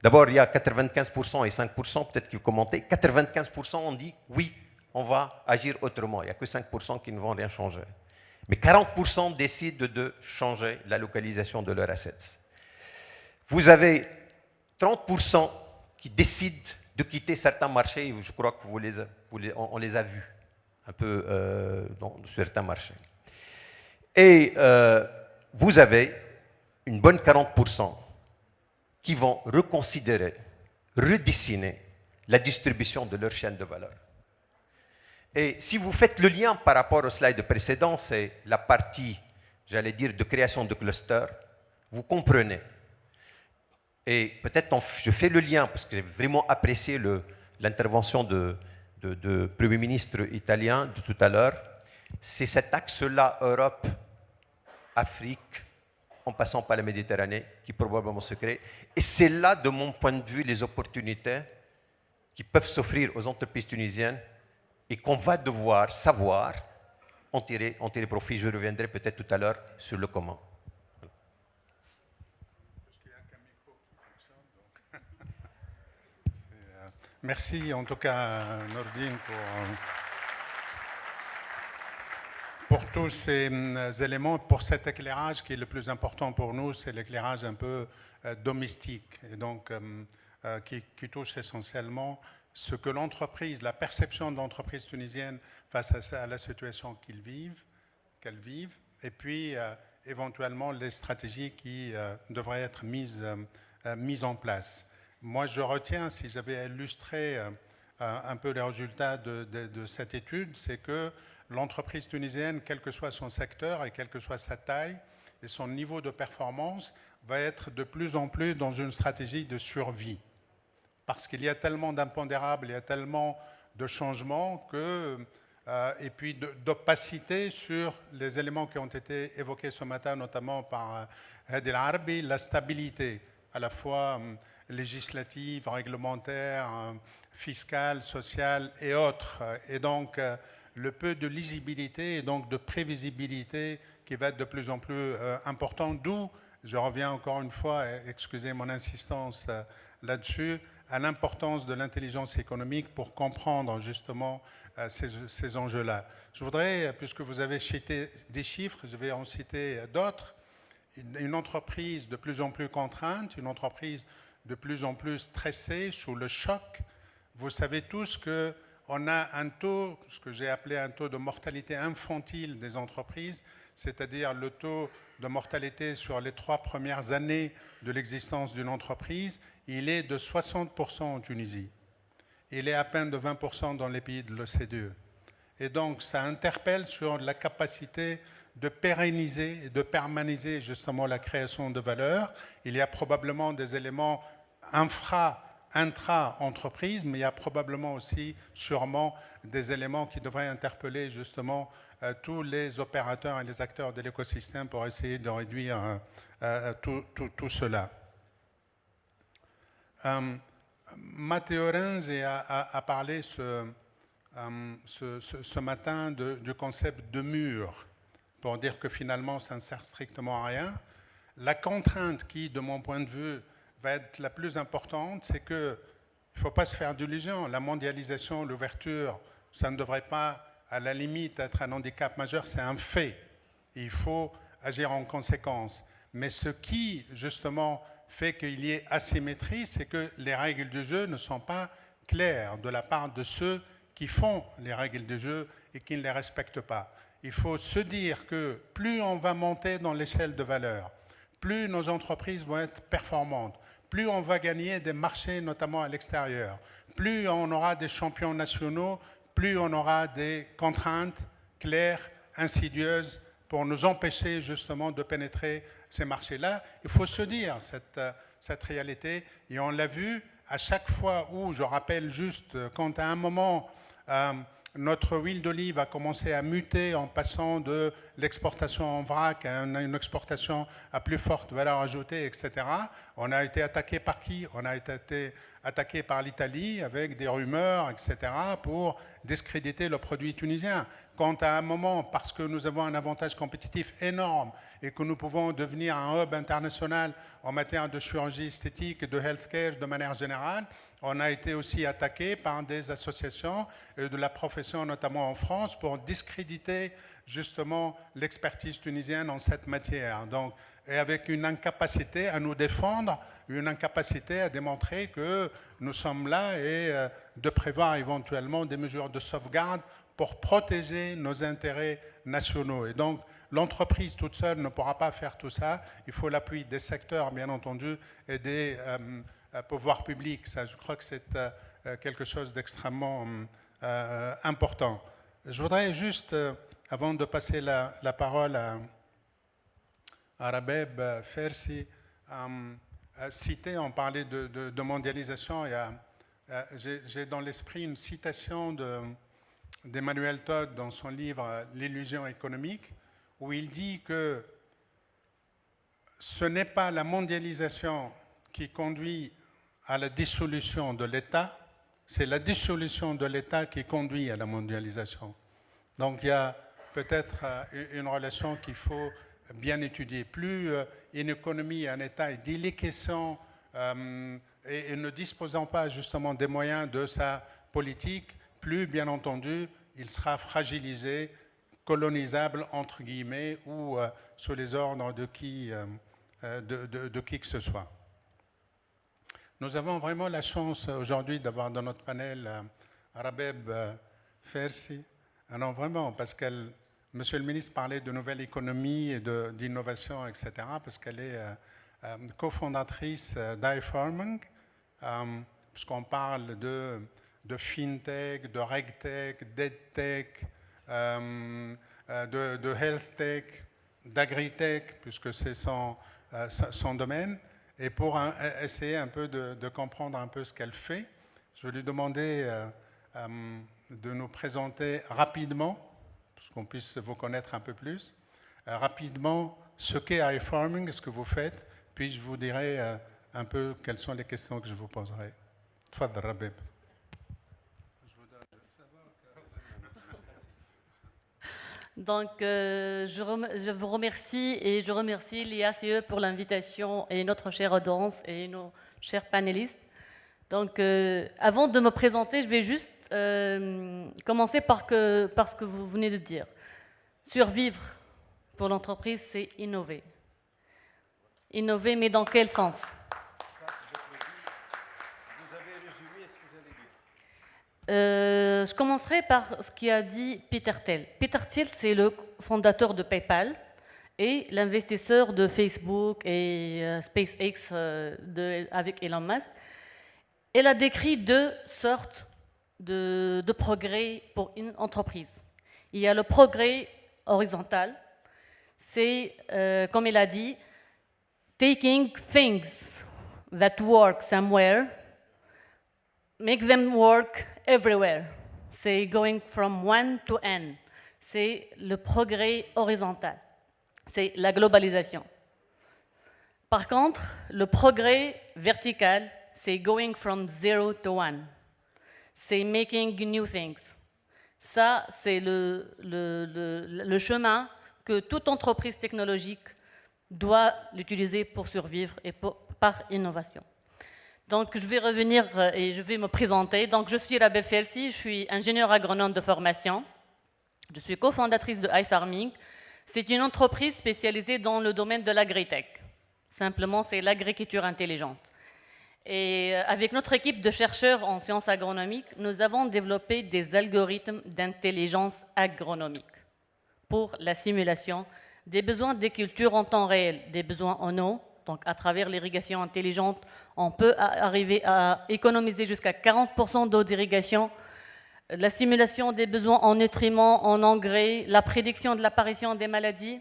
D'abord, il y a 95% et 5%, peut-être que vous commentez, 95% ont dit oui, on va agir autrement. Il n'y a que 5% qui ne vont rien changer. Mais 40% décident de changer la localisation de leurs assets. Vous avez 30% qui décident de quitter certains marchés, je crois que on les a vus un peu sur certains marchés. Et vous avez une bonne 40% qui vont reconsidérer, redessiner la distribution de leur chaîne de valeur. Et si vous faites le lien par rapport au slide précédent, c'est la partie, j'allais dire, de création de clusters, vous comprenez. Et peut-être je fais le lien, parce que j'ai vraiment apprécié l'intervention de Premier ministre italien de tout à l'heure. C'est cet axe-là, Europe, Afrique, en passant par la Méditerranée, qui probablement se crée. Et c'est là, de mon point de vue, les opportunités qui peuvent s'offrir aux entreprises tunisiennes et qu'on va devoir savoir en tirer profit. Je reviendrai peut-être tout à l'heure sur le comment. Merci en tout cas, Nordine, pour tous ces éléments, pour cet éclairage qui est le plus important pour nous, c'est l'éclairage un peu domestique, et donc qui touche essentiellement ce que l'entreprise, la perception de l'entreprise tunisienne face à la situation qu'elle vive, et puis éventuellement les stratégies qui devraient être mises en place. Moi, je retiens, si j'avais illustré un peu les résultats de cette étude, c'est que l'entreprise tunisienne, quel que soit son secteur et quelle que soit sa taille et son niveau de performance, va être de plus en plus dans une stratégie de survie. Parce qu'il y a tellement d'impondérables, il y a tellement de changements et puis d'opacité sur les éléments qui ont été évoqués ce matin, notamment par Hadi El Arbi, la stabilité, à la fois législative, réglementaire, fiscale, sociale et autres. Et donc, le peu de lisibilité et donc de prévisibilité qui va être de plus en plus important, d'où, je reviens encore une fois, excusez mon insistance là-dessus, à l'importance de l'intelligence économique pour comprendre justement ces enjeux-là. Je voudrais, puisque vous avez cité des chiffres, je vais en citer d'autres. Une entreprise de plus en plus contrainte, une entreprise de plus en plus stressée, sous le choc. Vous savez tous qu'on a un taux, ce que j'ai appelé un taux de mortalité infantile des entreprises, c'est-à-dire le taux de mortalité sur les 3 premières années de l'existence d'une entreprise, il est de 60% en Tunisie. Il est à peine de 20% dans les pays de l'OCDE. Et donc, ça interpelle sur la capacité de pérenniser et de permaniser justement la création de valeur. Il y a probablement des éléments intra-entreprise, mais il y a probablement aussi, sûrement, des éléments qui devraient interpeller justement tous les opérateurs et les acteurs de l'écosystème pour essayer de réduire tout cela. Matteo Renzi a parlé ce matin du concept de mur, pour dire que finalement, ça ne sert strictement à rien. La contrainte qui, de mon point de vue, va être la plus importante, c'est qu'il ne faut pas se faire d'illusions. La mondialisation, l'ouverture, ça ne devrait pas, à la limite, être un handicap majeur, c'est un fait. Il faut agir en conséquence. Mais ce qui, justement, fait qu'il y ait asymétrie, c'est que les règles du jeu ne sont pas claires de la part de ceux qui font les règles du jeu et qui ne les respectent pas. Il faut se dire que plus on va monter dans l'échelle de valeur, plus nos entreprises vont être performantes, plus on va gagner des marchés, notamment à l'extérieur, plus on aura des champions nationaux, plus on aura des contraintes claires, insidieuses, pour nous empêcher justement de pénétrer ces marchés-là. Il faut se dire cette réalité, et on l'a vu à chaque fois où, je rappelle juste, quand à un moment, notre huile d'olive a commencé à muter en passant de l'exportation en vrac à une exportation à plus forte valeur ajoutée, etc. On a été attaqué par qui? On a été attaqué par l'Italie avec des rumeurs, etc., pour discréditer le produit tunisien. Quand à un moment, parce que nous avons un avantage compétitif énorme et que nous pouvons devenir un hub international en matière de chirurgie esthétique et de healthcare de manière générale, on a été aussi attaqué par des associations de la profession, notamment en France, pour discréditer justement l'expertise tunisienne en cette matière. Donc, et avec une incapacité à nous défendre, une incapacité à démontrer que nous sommes là et de prévoir éventuellement des mesures de sauvegarde pour protéger nos intérêts nationaux. Et donc, l'entreprise toute seule ne pourra pas faire tout ça. Il faut l'appui des secteurs, bien entendu, et des pouvoirs publics. Ça, je crois que c'est quelque chose d'extrêmement important. Je voudrais juste, avant de passer la parole à Rabeb Fersi, citer, on parlait de mondialisation. J'ai dans l'esprit une citation d'Emmanuel Todd dans son livre « L'illusion économique », où il dit que ce n'est pas la mondialisation qui conduit à la dissolution de l'État, c'est la dissolution de l'État qui conduit à la mondialisation. Donc il y a peut-être une relation qu'il faut bien étudier. Plus une économie et un État est déliquescent et ne disposant pas justement des moyens de sa politique, plus bien entendu il sera fragilisé, colonisable entre guillemets ou sous les ordres de qui que ce soit. Nous avons vraiment la chance aujourd'hui d'avoir dans notre panel Rabeb Fersi. Non, vraiment, parce qu'elle, Monsieur le ministre parlait de nouvelle économie et d'innovation, etc., parce qu'elle est cofondatrice d'iFarming, puisqu'on parle de fintech, de regtech, d'edtech, de healthtech, d'agritech, puisque c'est son domaine. Et pour essayer un peu de comprendre un peu ce qu'elle fait, je vais lui demander de nous présenter rapidement, pour qu'on puisse vous connaître un peu plus, rapidement ce qu'est iFarming, ce que vous faites, puis je vous dirai un peu quelles sont les questions que je vous poserai. Tfadl, Rabeb. Donc, je vous remercie et je remercie l'IACE pour l'invitation et notre chère audience et nos chers panélistes. Donc, avant de me présenter, je vais juste commencer par ce que vous venez de dire. Survivre pour l'entreprise, c'est innover. Innover, mais dans quel sens? Vous avez résumé ce que vous allez dire. Je commencerai par ce qu'a dit Peter Thiel. Peter Thiel, c'est le fondateur de PayPal et l'investisseur de Facebook et SpaceX avec Elon Musk. Elle a décrit deux sortes de progrès pour une entreprise. Il y a le progrès horizontal, c'est, comme elle a dit, taking things that work somewhere, make them work everywhere. C'est going from one to n. C'est le progrès horizontal. C'est la globalisation. Par contre, le progrès vertical, c'est going from 0 to 1. C'est making new things. Ça, c'est le chemin que toute entreprise technologique doit l'utiliser pour survivre et par innovation. Donc, je vais revenir et je vais me présenter. Donc, je suis Rabeb Felsi, je suis ingénieure agronome de formation. Je suis cofondatrice de iFarming. C'est une entreprise spécialisée dans le domaine de l'agritech. Simplement, c'est l'agriculture intelligente. Et avec notre équipe de chercheurs en sciences agronomiques, nous avons développé des algorithmes d'intelligence agronomique pour la simulation des besoins des cultures en temps réel, des besoins en eau. Donc, à travers l'irrigation intelligente, on peut arriver à économiser jusqu'à 40% d'eau d'irrigation. La simulation des besoins en nutriments, en engrais, la prédiction de l'apparition des maladies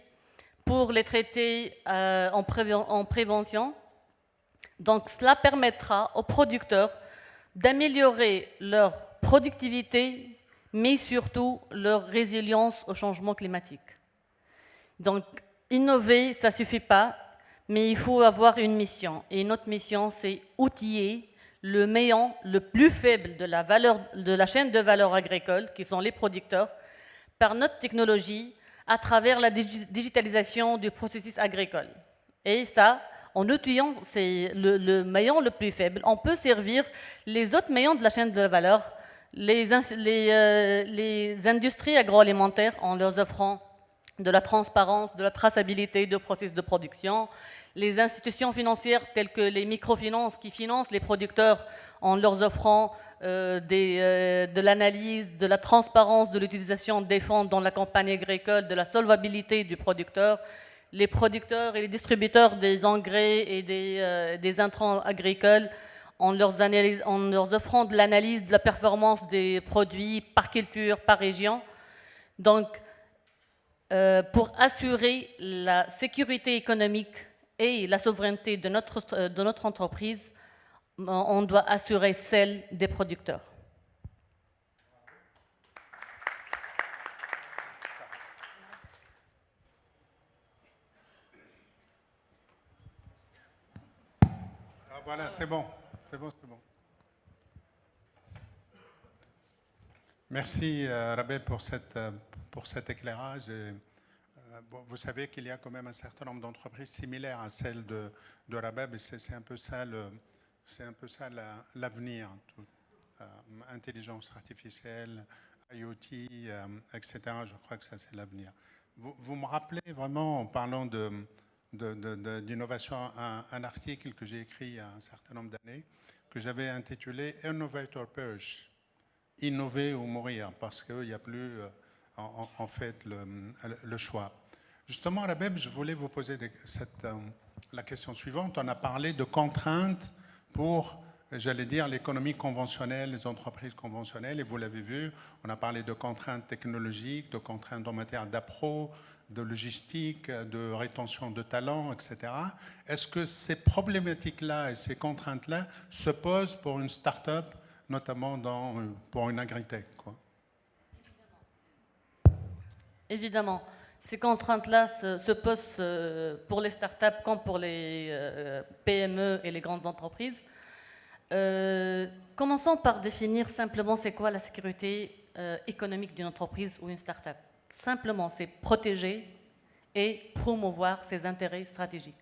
pour les traiter en prévention. Donc, cela permettra aux producteurs d'améliorer leur productivité, mais surtout leur résilience au changement climatique. Donc, innover, ça ne suffit pas, mais il faut avoir une mission. Et notre mission, c'est outiller le maillon le plus faible de la chaîne de valeur agricole, qui sont les producteurs, par notre technologie, à travers la digitalisation du processus agricole. Et ça, en outillant le maillon le plus faible, on peut servir les autres maillons de la chaîne de valeur, les industries agroalimentaires, en leur offrant de la transparence, de la traçabilité de processus de production, les institutions financières telles que les microfinances qui financent les producteurs en leur offrant de l'analyse, de la transparence de l'utilisation des fonds dans la campagne agricole, de la solvabilité du producteur, les producteurs et les distributeurs des engrais et des intrants agricoles en leur offrant de l'analyse de la performance des produits par culture, par région. Donc, pour assurer la sécurité économique et la souveraineté de notre entreprise, on doit assurer celle des producteurs. Voilà, c'est bon. C'est bon, c'est bon. Merci, Rabeb, pour cet éclairage. Vous savez qu'il y a quand même un certain nombre d'entreprises similaires à celles de Rabeb, et c'est un peu ça l'avenir. Intelligence artificielle, IoT, etc. Je crois que ça, c'est l'avenir. Vous me rappelez vraiment, en parlant d'innovation, un article que j'ai écrit il y a un certain nombre d'années, que j'avais intitulé « Innovator Purge », innover ou mourir, parce qu'il n'y a plus en fait le choix. Justement, Rabeb, je voulais vous poser la question suivante. On a parlé de contraintes pour, j'allais dire, l'économie conventionnelle, les entreprises conventionnelles, et vous l'avez vu, on a parlé de contraintes technologiques, de contraintes en matière d'appro, de logistique, de rétention de talents, etc. Est-ce que ces problématiques-là et ces contraintes-là se posent pour une start-up, notamment pour une agritech, quoi? Évidemment. Ces contraintes-là se posent pour les startups comme pour les PME et les grandes entreprises. Commençons par définir simplement c'est quoi la sécurité économique d'une entreprise ou une startup. Simplement, c'est protéger et promouvoir ses intérêts stratégiques.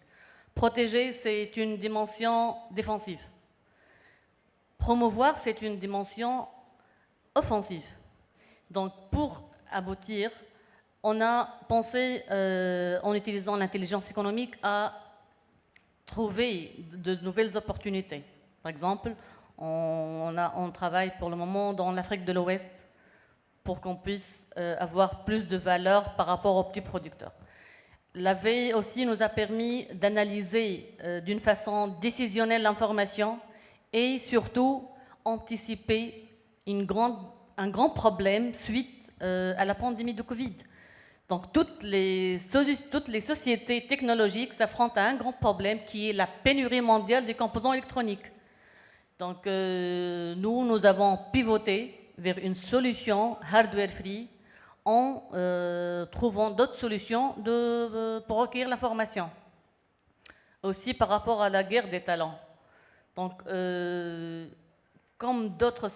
Protéger, c'est une dimension défensive. promouvoir, c'est une dimension offensive. Donc, pour aboutir, on a pensé, en utilisant l'intelligence économique, à trouver de nouvelles opportunités. Par exemple, on travaille pour le moment dans l'Afrique de l'Ouest pour qu'on puisse avoir plus de valeur par rapport aux petits producteurs. La veille aussi nous a permis d'analyser d'une façon décisionnelle l'information et surtout anticiper un grand problème suite à la pandémie de Covid. Donc toutes les sociétés technologiques s'affrontent à un grand problème qui est la pénurie mondiale des composants électroniques. Donc nous avons pivoté vers une solution hardware-free en trouvant d'autres solutions pour recueillir l'information. Aussi par rapport à la guerre des talents. Donc, comme d'autres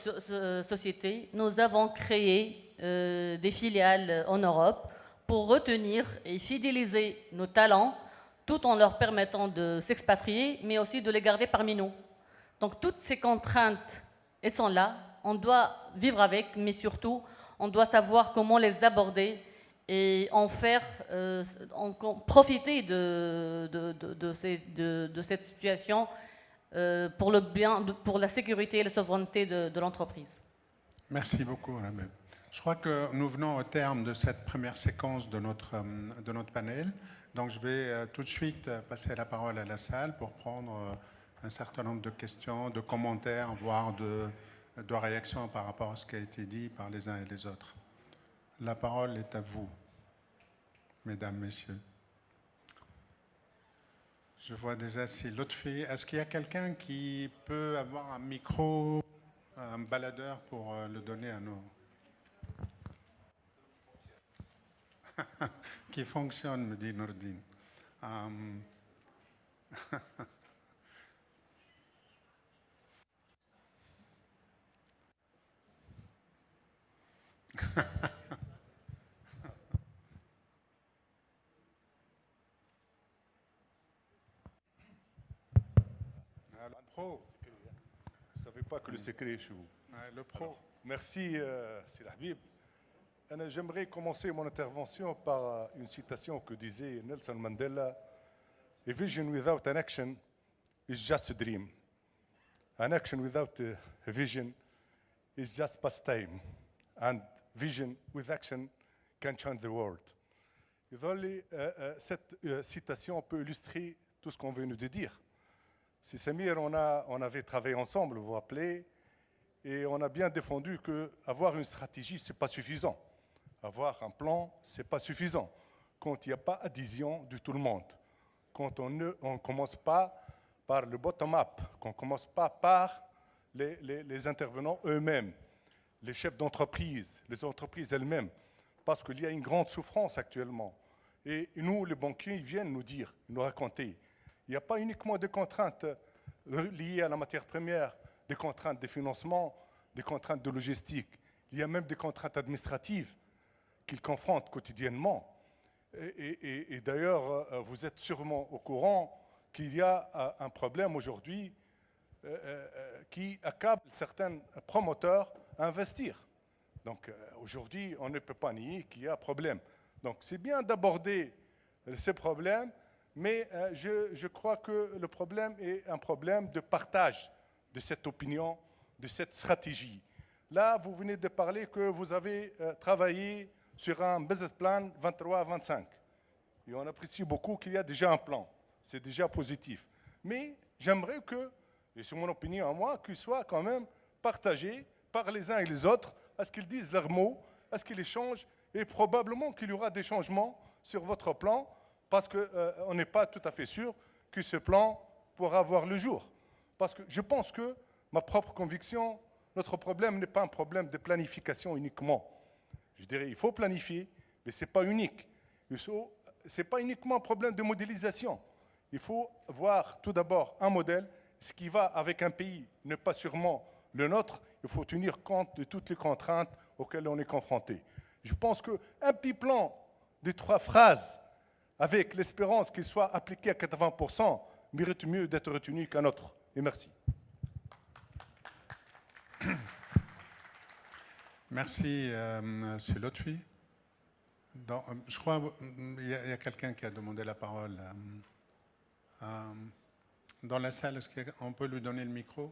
sociétés, nous avons créé des filiales en Europe pour retenir et fidéliser nos talents tout en leur permettant de s'expatrier, mais aussi de les garder parmi nous. Donc toutes ces contraintes, elles sont là, on doit vivre avec, mais surtout, on doit savoir comment les aborder et en faire, profiter de cette situation pour le bien, pour la sécurité et la souveraineté de l'entreprise. Merci beaucoup, Annabelle. Je crois que nous venons au terme de cette première séquence de notre panel. Donc je vais tout de suite passer la parole à la salle pour prendre un certain nombre de questions, de commentaires, voire de réactions par rapport à ce qui a été dit par les uns et les autres. La parole est à vous, mesdames, messieurs. Je vois déjà si l'autre fille... Est-ce qu'il y a quelqu'un qui peut avoir un micro, un baladeur pour le donner à nous? Qui fonctionne, me dit Nordine. Le pro. Je ne savais pas que le secret est chez vous. Le pro. Alors, merci, Sir Habib. J'aimerais commencer mon intervention par une citation que disait Nelson Mandela. A vision without an action is just a dream. An action without a vision is just pastime. And vision with action can change the world. Cette citation peut illustrer tout ce qu'on vient de dire. Si Samir, on avait travaillé ensemble, vous vous rappelez, et on a bien défendu qu'avoir une stratégie, ce n'est pas suffisant. Avoir un plan, ce n'est pas suffisant. Quand il n'y a pas adhésion de tout le monde. Quand on ne commence pas par le bottom-up, qu'on ne commence pas par les intervenants eux-mêmes, les chefs d'entreprise, les entreprises elles-mêmes, parce qu'il y a une grande souffrance actuellement. Et nous, les banquiers, ils viennent nous dire, nous raconter. Il n'y a pas uniquement des contraintes liées à la matière première, des contraintes de financement, des contraintes de logistique. Il y a même des contraintes administratives qu'ils confrontent quotidiennement. Et d'ailleurs, vous êtes sûrement au courant qu'il y a un problème aujourd'hui qui accable certains promoteurs à investir. Donc aujourd'hui, on ne peut pas nier qu'il y a un problème. Donc c'est bien d'aborder ces problèmes, mais je crois que le problème est un problème de partage de cette opinion, de cette stratégie. Là, vous venez de parler que vous avez travaillé sur un business plan 23-25. Et on apprécie beaucoup qu'il y a déjà un plan. C'est déjà positif. Mais j'aimerais que, et c'est mon opinion à moi, qu'il soit quand même partagé par les uns et les autres, à ce qu'ils disent leurs mots, à ce qu'ils échangent, et probablement qu'il y aura des changements sur votre plan, parce qu'on n'est pas tout à fait sûr que ce plan pourra voir le jour. Parce que je pense que, ma propre conviction, notre problème n'est pas un problème de planification uniquement. Je dirais, il faut planifier, mais ce n'est pas unique. Ce n'est pas uniquement un problème de modélisation. Il faut voir tout d'abord un modèle. Ce qui va avec un pays n'est pas sûrement le nôtre. Il faut tenir compte de toutes les contraintes auxquelles on est confronté. Je pense qu'un petit plan de 3 phrases, avec l'espérance qu'il soit appliqué à 80%, mérite mieux d'être retenu qu'un autre. Et merci. Merci, c'est Lotfi. Je crois qu'il y a quelqu'un qui a demandé la parole. Dans la salle, est-ce qu'on peut lui donner le micro?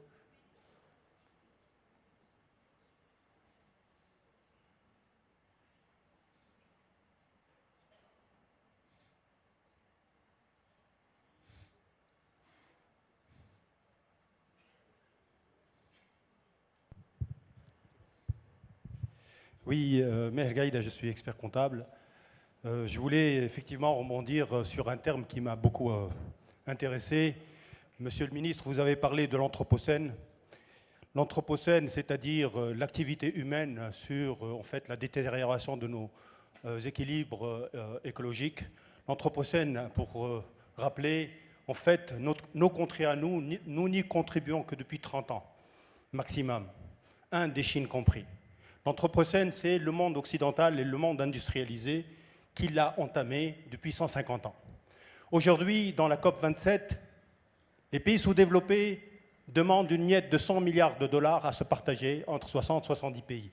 Oui, Meher Gaïda, je suis expert comptable. Je voulais effectivement rebondir sur un terme qui m'a beaucoup intéressé. Monsieur le ministre, vous avez parlé de l'anthropocène. L'anthropocène, c'est-à-dire l'activité humaine sur en fait, la détérioration de nos équilibres écologiques. L'anthropocène, pour rappeler, en fait, nos contrées à nous n'y contribuons que depuis 30 ans, maximum, Indochine compris. L'anthropocène, c'est le monde occidental et le monde industrialisé qui l'a entamé depuis 150 ans. Aujourd'hui, dans la COP27, les pays sous-développés demandent une miette de 100 milliards de dollars à se partager entre 60 et 70 pays.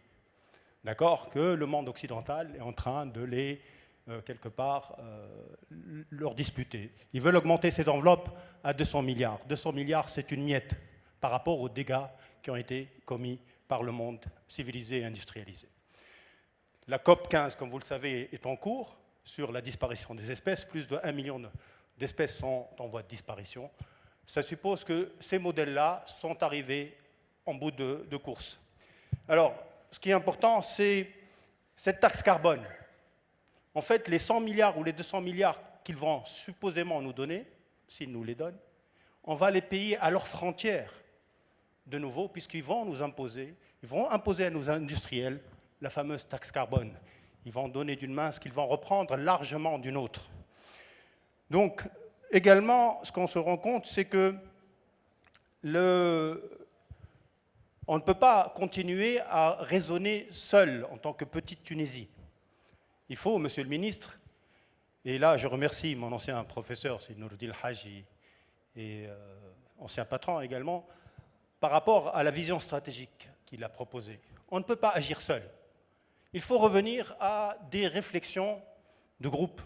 D'accord ? Que le monde occidental est en train de les, quelque part, leur disputer. Ils veulent augmenter cette enveloppe à 200 milliards. 200 milliards, c'est une miette par rapport aux dégâts qui ont été commis par le monde civilisé et industrialisé. La COP 15, comme vous le savez, est en cours sur la disparition des espèces. Plus de 1 million d'espèces sont en voie de disparition. Ça suppose que ces modèles-là sont arrivés en bout de course. Alors, ce qui est important, c'est cette taxe carbone. En fait, les 100 milliards ou les 200 milliards qu'ils vont supposément nous donner, s'ils nous les donnent, on va les payer à leurs frontières de nouveau, puisqu'ils vont nous imposer, ils vont imposer à nos industriels la fameuse taxe carbone. Ils vont donner d'une main ce qu'ils vont reprendre largement d'une autre. Donc, également, ce qu'on se rend compte, c'est que on ne peut pas continuer à raisonner seul en tant que petite Tunisie. Il faut, monsieur le ministre, et là je remercie mon ancien professeur, c'est Nourdin Haji, et ancien patron également, par rapport à la vision stratégique qu'il a proposée. On ne peut pas agir seul. Il faut revenir à des réflexions de groupe.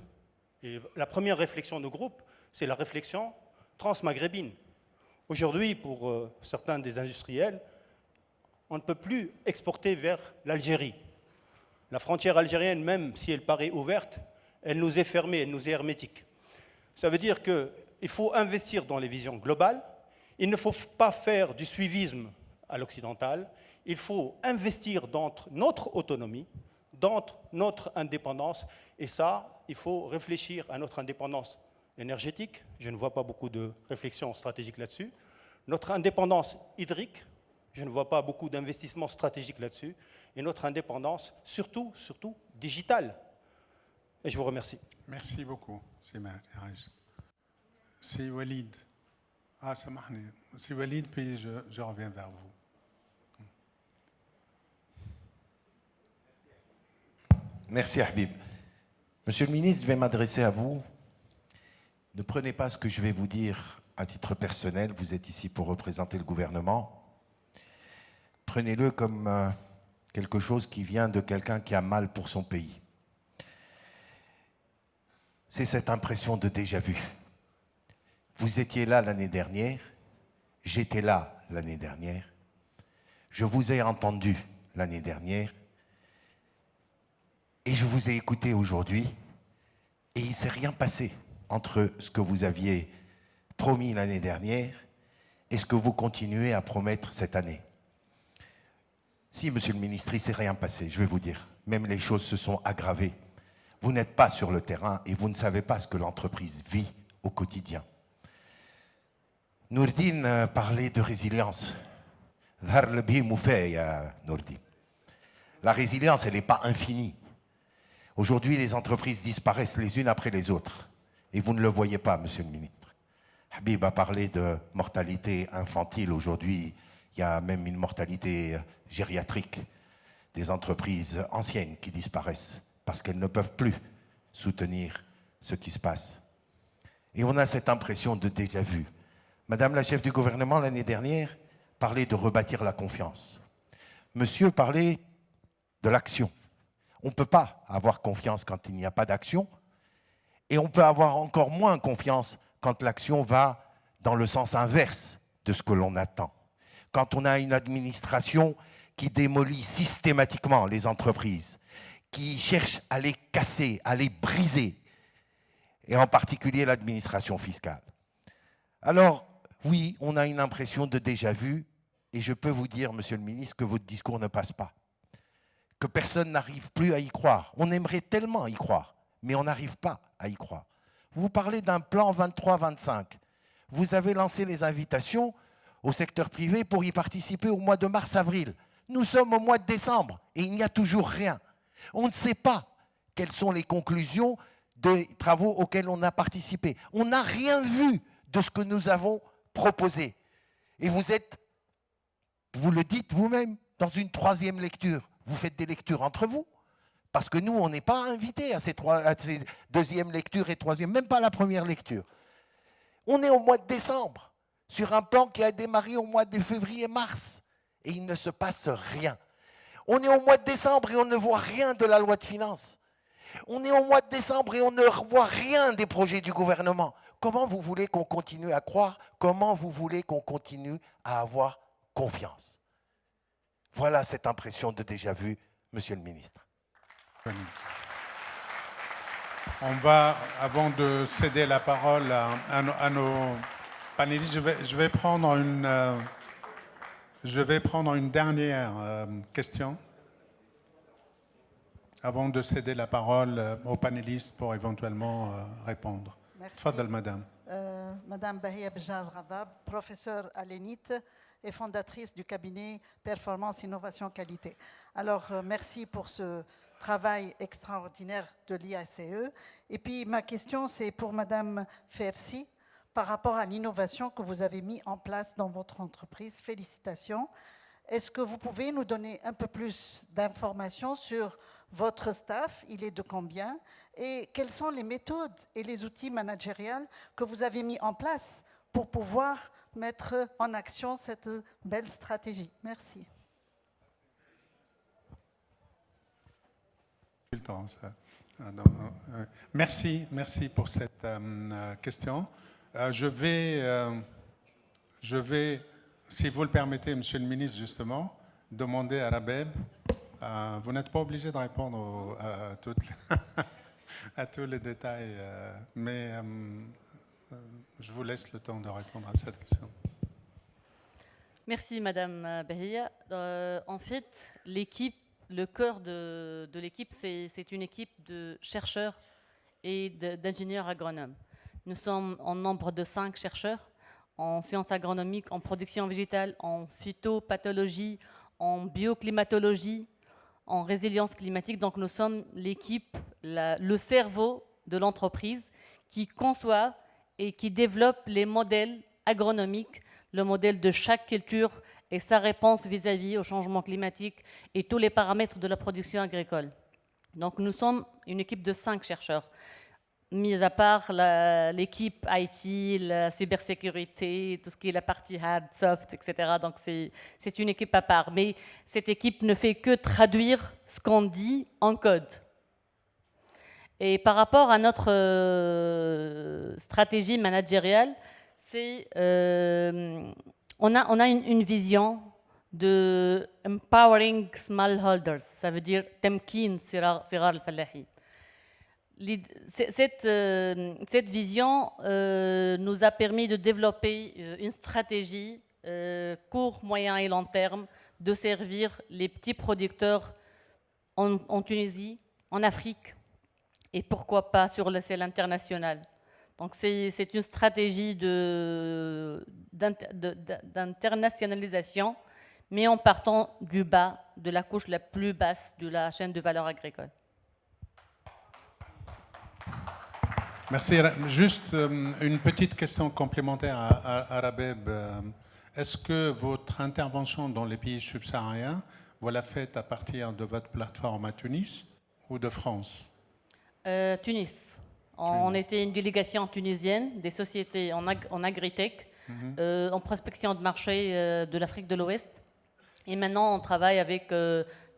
Et la première réflexion de groupe, c'est la réflexion transmaghrébine. Aujourd'hui, pour certains des industriels, on ne peut plus exporter vers l'Algérie. La frontière algérienne, même si elle paraît ouverte, elle nous est fermée, elle nous est hermétique. Ça veut dire qu'il faut investir dans les visions globales. Il ne faut pas faire du suivisme à l'occidental. Il faut investir dans notre autonomie, dans notre indépendance. Et ça, il faut réfléchir à notre indépendance énergétique. Je ne vois pas beaucoup de réflexions stratégiques là-dessus. Notre indépendance hydrique. Je ne vois pas beaucoup d'investissements stratégiques là-dessus. Et notre indépendance, surtout digitale. Et je vous remercie. Merci beaucoup. C'est Walid. Ah, ça marche. C'est Walid, puis je reviens vers vous. Merci, Habib. Monsieur le ministre, je vais m'adresser à vous. Ne prenez pas ce que je vais vous dire à titre personnel. Vous êtes ici pour représenter le gouvernement. Prenez-le comme quelque chose qui vient de quelqu'un qui a mal pour son pays. C'est cette impression de déjà-vu. Vous étiez là l'année dernière, j'étais là l'année dernière, je vous ai entendu l'année dernière et je vous ai écouté aujourd'hui et il ne s'est rien passé entre ce que vous aviez promis l'année dernière et ce que vous continuez à promettre cette année. Si, monsieur le ministre, il ne s'est rien passé, je vais vous dire, même les choses se sont aggravées. Vous n'êtes pas sur le terrain et vous ne savez pas ce que l'entreprise vit au quotidien. Nourdin parlait de résilience. La résilience, elle n'est pas infinie. Aujourd'hui, les entreprises disparaissent les unes après les autres. Et vous ne le voyez pas, monsieur le ministre. Habib a parlé de mortalité infantile. Aujourd'hui, il y a même une mortalité gériatrique. Des entreprises anciennes qui disparaissent parce qu'elles ne peuvent plus soutenir ce qui se passe. Et on a cette impression de déjà-vu. Madame la chef du gouvernement, l'année dernière, parlait de rebâtir la confiance. Monsieur parlait de l'action. On ne peut pas avoir confiance quand il n'y a pas d'action, et on peut avoir encore moins confiance quand l'action va dans le sens inverse de ce que l'on attend. Quand on a une administration qui démolit systématiquement les entreprises, qui cherche à les casser, à les briser, et en particulier l'administration fiscale. Alors, oui, on a une impression de déjà-vu, et je peux vous dire, Monsieur le ministre, que votre discours ne passe pas, que personne n'arrive plus à y croire. On aimerait tellement y croire, mais on n'arrive pas à y croire. Vous parlez d'un plan 23-25. Vous avez lancé les invitations au secteur privé pour y participer au mois de mars-avril. Nous sommes au mois de décembre et il n'y a toujours rien. On ne sait pas quelles sont les conclusions des travaux auxquels on a participé. On n'a rien vu de ce que nous avons proposé. Et vous êtes, vous le dites vous-même, dans une troisième lecture. Vous faites des lectures entre vous, parce que nous, on n'est pas invités à ces deuxième lecture et troisième, même pas la première lecture. On est au mois de décembre, sur un plan qui a démarré au mois de février-mars, et il ne se passe rien. On est au mois de décembre et on ne voit rien de la loi de finances. On est au mois de décembre et on ne voit rien des projets du gouvernement. Comment vous voulez qu'on continue à croire? Comment vous voulez qu'on continue à avoir confiance? Voilà cette impression de déjà-vu, Monsieur le ministre. On va, avant de céder la parole à nos panélistes, je vais prendre une dernière question avant de céder la parole aux panélistes pour éventuellement répondre. Merci. Tfadal, madame. Madame Bahia Bejar Radab, professeure à l'ENIT et fondatrice du cabinet Performance, Innovation, Qualité. Alors, merci pour ce travail extraordinaire de l'IACE. Et puis, ma question, c'est pour Madame Fersi, par rapport à l'innovation que vous avez mis en place dans votre entreprise. Félicitations. Est-ce que vous pouvez nous donner un peu plus d'informations sur votre staff? Il est de combien? Et quelles sont les méthodes et les outils managériels que vous avez mis en place pour pouvoir mettre en action cette belle stratégie? Merci. Merci pour cette question. Je vais, si vous le permettez, Monsieur le ministre, justement, demander à Rabeb. Vous n'êtes pas obligé de répondre à tous les détails, mais je vous laisse le temps de répondre à cette question. Merci Madame Bahia. En fait, l'équipe, le cœur de l'équipe, c'est une équipe de chercheurs et d'ingénieurs agronomes. Nous sommes en nombre de 5 chercheurs en sciences agronomiques, en production végétale, en phytopathologie, en bioclimatologie, en résilience climatique. Donc nous sommes l'équipe, le cerveau de l'entreprise qui conçoit et qui développe les modèles agronomiques, le modèle de chaque culture et sa réponse vis-à-vis au changement climatique et tous les paramètres de la production agricole. Donc nous sommes une équipe de 5 chercheurs, mis à part l'équipe IT, la cybersécurité, tout ce qui est la partie hard, soft, etc. Donc c'est une équipe à part. Mais cette équipe ne fait que traduire ce qu'on dit en code. Et par rapport à notre stratégie managériale, on a une vision de empowering smallholders, ça veut dire temkin sirar al-fallahin. Cette vision nous a permis de développer une stratégie court, moyen et long terme de servir les petits producteurs en Tunisie, en Afrique et pourquoi pas sur le scène international. Donc c'est une stratégie d'internationalisation, mais en partant du bas, de la couche la plus basse de la chaîne de valeur agricole. Merci. Juste une petite question complémentaire à Rabeb. Est-ce que votre intervention dans les pays subsahariens, vous la faites à partir de votre plateforme à Tunis ou de France? Tunis. On était une délégation tunisienne des sociétés en agritech, en prospection de marché de l'Afrique de l'Ouest. Et maintenant, on travaille avec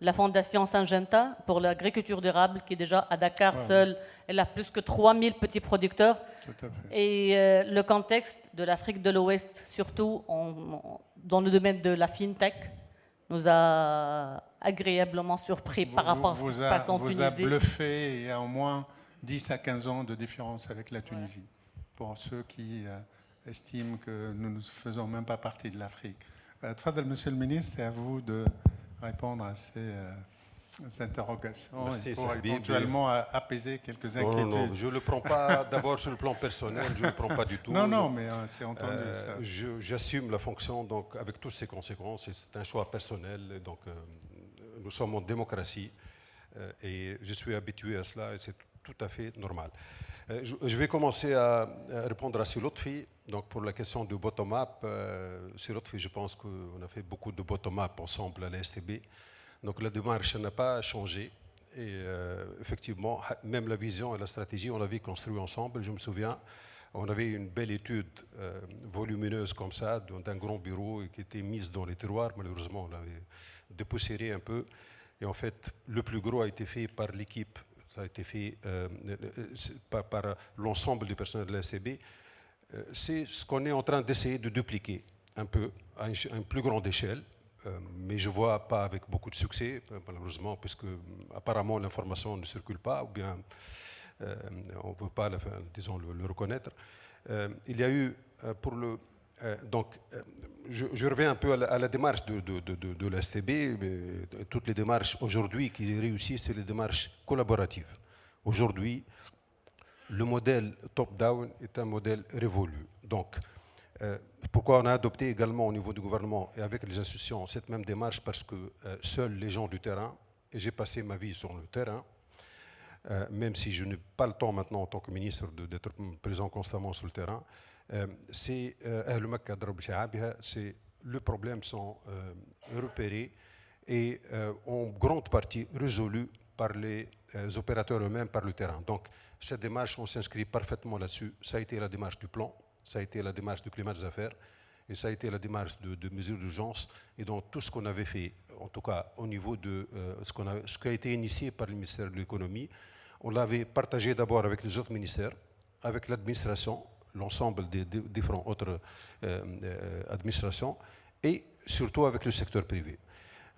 la Fondation Syngenta pour l'agriculture durable, qui est déjà à Dakar seule, elle a plus que 3000 petits producteurs. Tout à fait. Et le contexte de l'Afrique de l'Ouest, surtout dans le domaine de la FinTech, nous a agréablement surpris par rapport à ce qui se passe en vous a Tunisie. bluffé. Il y a au moins 10 à 15 ans de différence avec la Tunisie, pour ceux qui estiment que nous ne faisons même pas partie de l'Afrique. Monsieur le ministre, c'est à vous de répondre à ces interrogations. Merci, pour Habib. éventuellement apaiser quelques inquiétudes. Non, je ne le prends pas d'abord sur le plan personnel, je ne le prends pas du tout. Non, mais c'est entendu ça. J'assume la fonction donc, avec toutes ses conséquences, et c'est un choix personnel. Donc, nous sommes en démocratie et je suis habitué à cela et c'est tout à fait normal. Je vais commencer à répondre à Silotfi. Donc pour la question du bottom-up, Silotfi, je pense qu'on a fait beaucoup de bottom-up ensemble à la STB. Donc la démarche n'a pas changé. Et effectivement, même la vision et la stratégie, on l'avait construit ensemble. Je me souviens, on avait une belle étude volumineuse comme ça, d'un grand bureau qui était mise dans les tiroirs. Malheureusement, on l'avait dépoussiéré un peu. Et en fait, le plus gros a été fait par l'équipe. Ça a été fait par l'ensemble du personnel de la STB. C'est ce qu'on est en train d'essayer de dupliquer un peu à une plus grande échelle. Mais je ne vois pas avec beaucoup de succès, malheureusement, puisque apparemment l'information ne circule pas, ou bien on ne veut pas, disons, le reconnaître. Il y a eu, pour le... donc, je reviens un peu à la démarche de la STB. Toutes les démarches aujourd'hui qui réussissent, c'est les démarches collaboratives. Aujourd'hui, le modèle top-down est un modèle révolu. Donc, pourquoi on a adopté également au niveau du gouvernement et avec les institutions cette même démarche? Parce que seuls les gens du terrain, et j'ai passé ma vie sur le terrain, même si je n'ai pas le temps maintenant en tant que ministre d'être présent constamment sur le terrain, c'est le problème sont repérés et en grande partie résolus par les opérateurs eux-mêmes, par le terrain. Donc cette démarche, on s'inscrit parfaitement là-dessus. Ça a été la démarche du plan, ça a été la démarche du climat des affaires et ça a été la démarche de mesures d'urgence. Et donc tout ce qu'on avait fait, en tout cas au niveau de ce qui a été initié par le ministère de l'économie, on l'avait partagé d'abord avec les autres ministères, avec l'administration, l'ensemble des différentes autres administrations et surtout avec le secteur privé.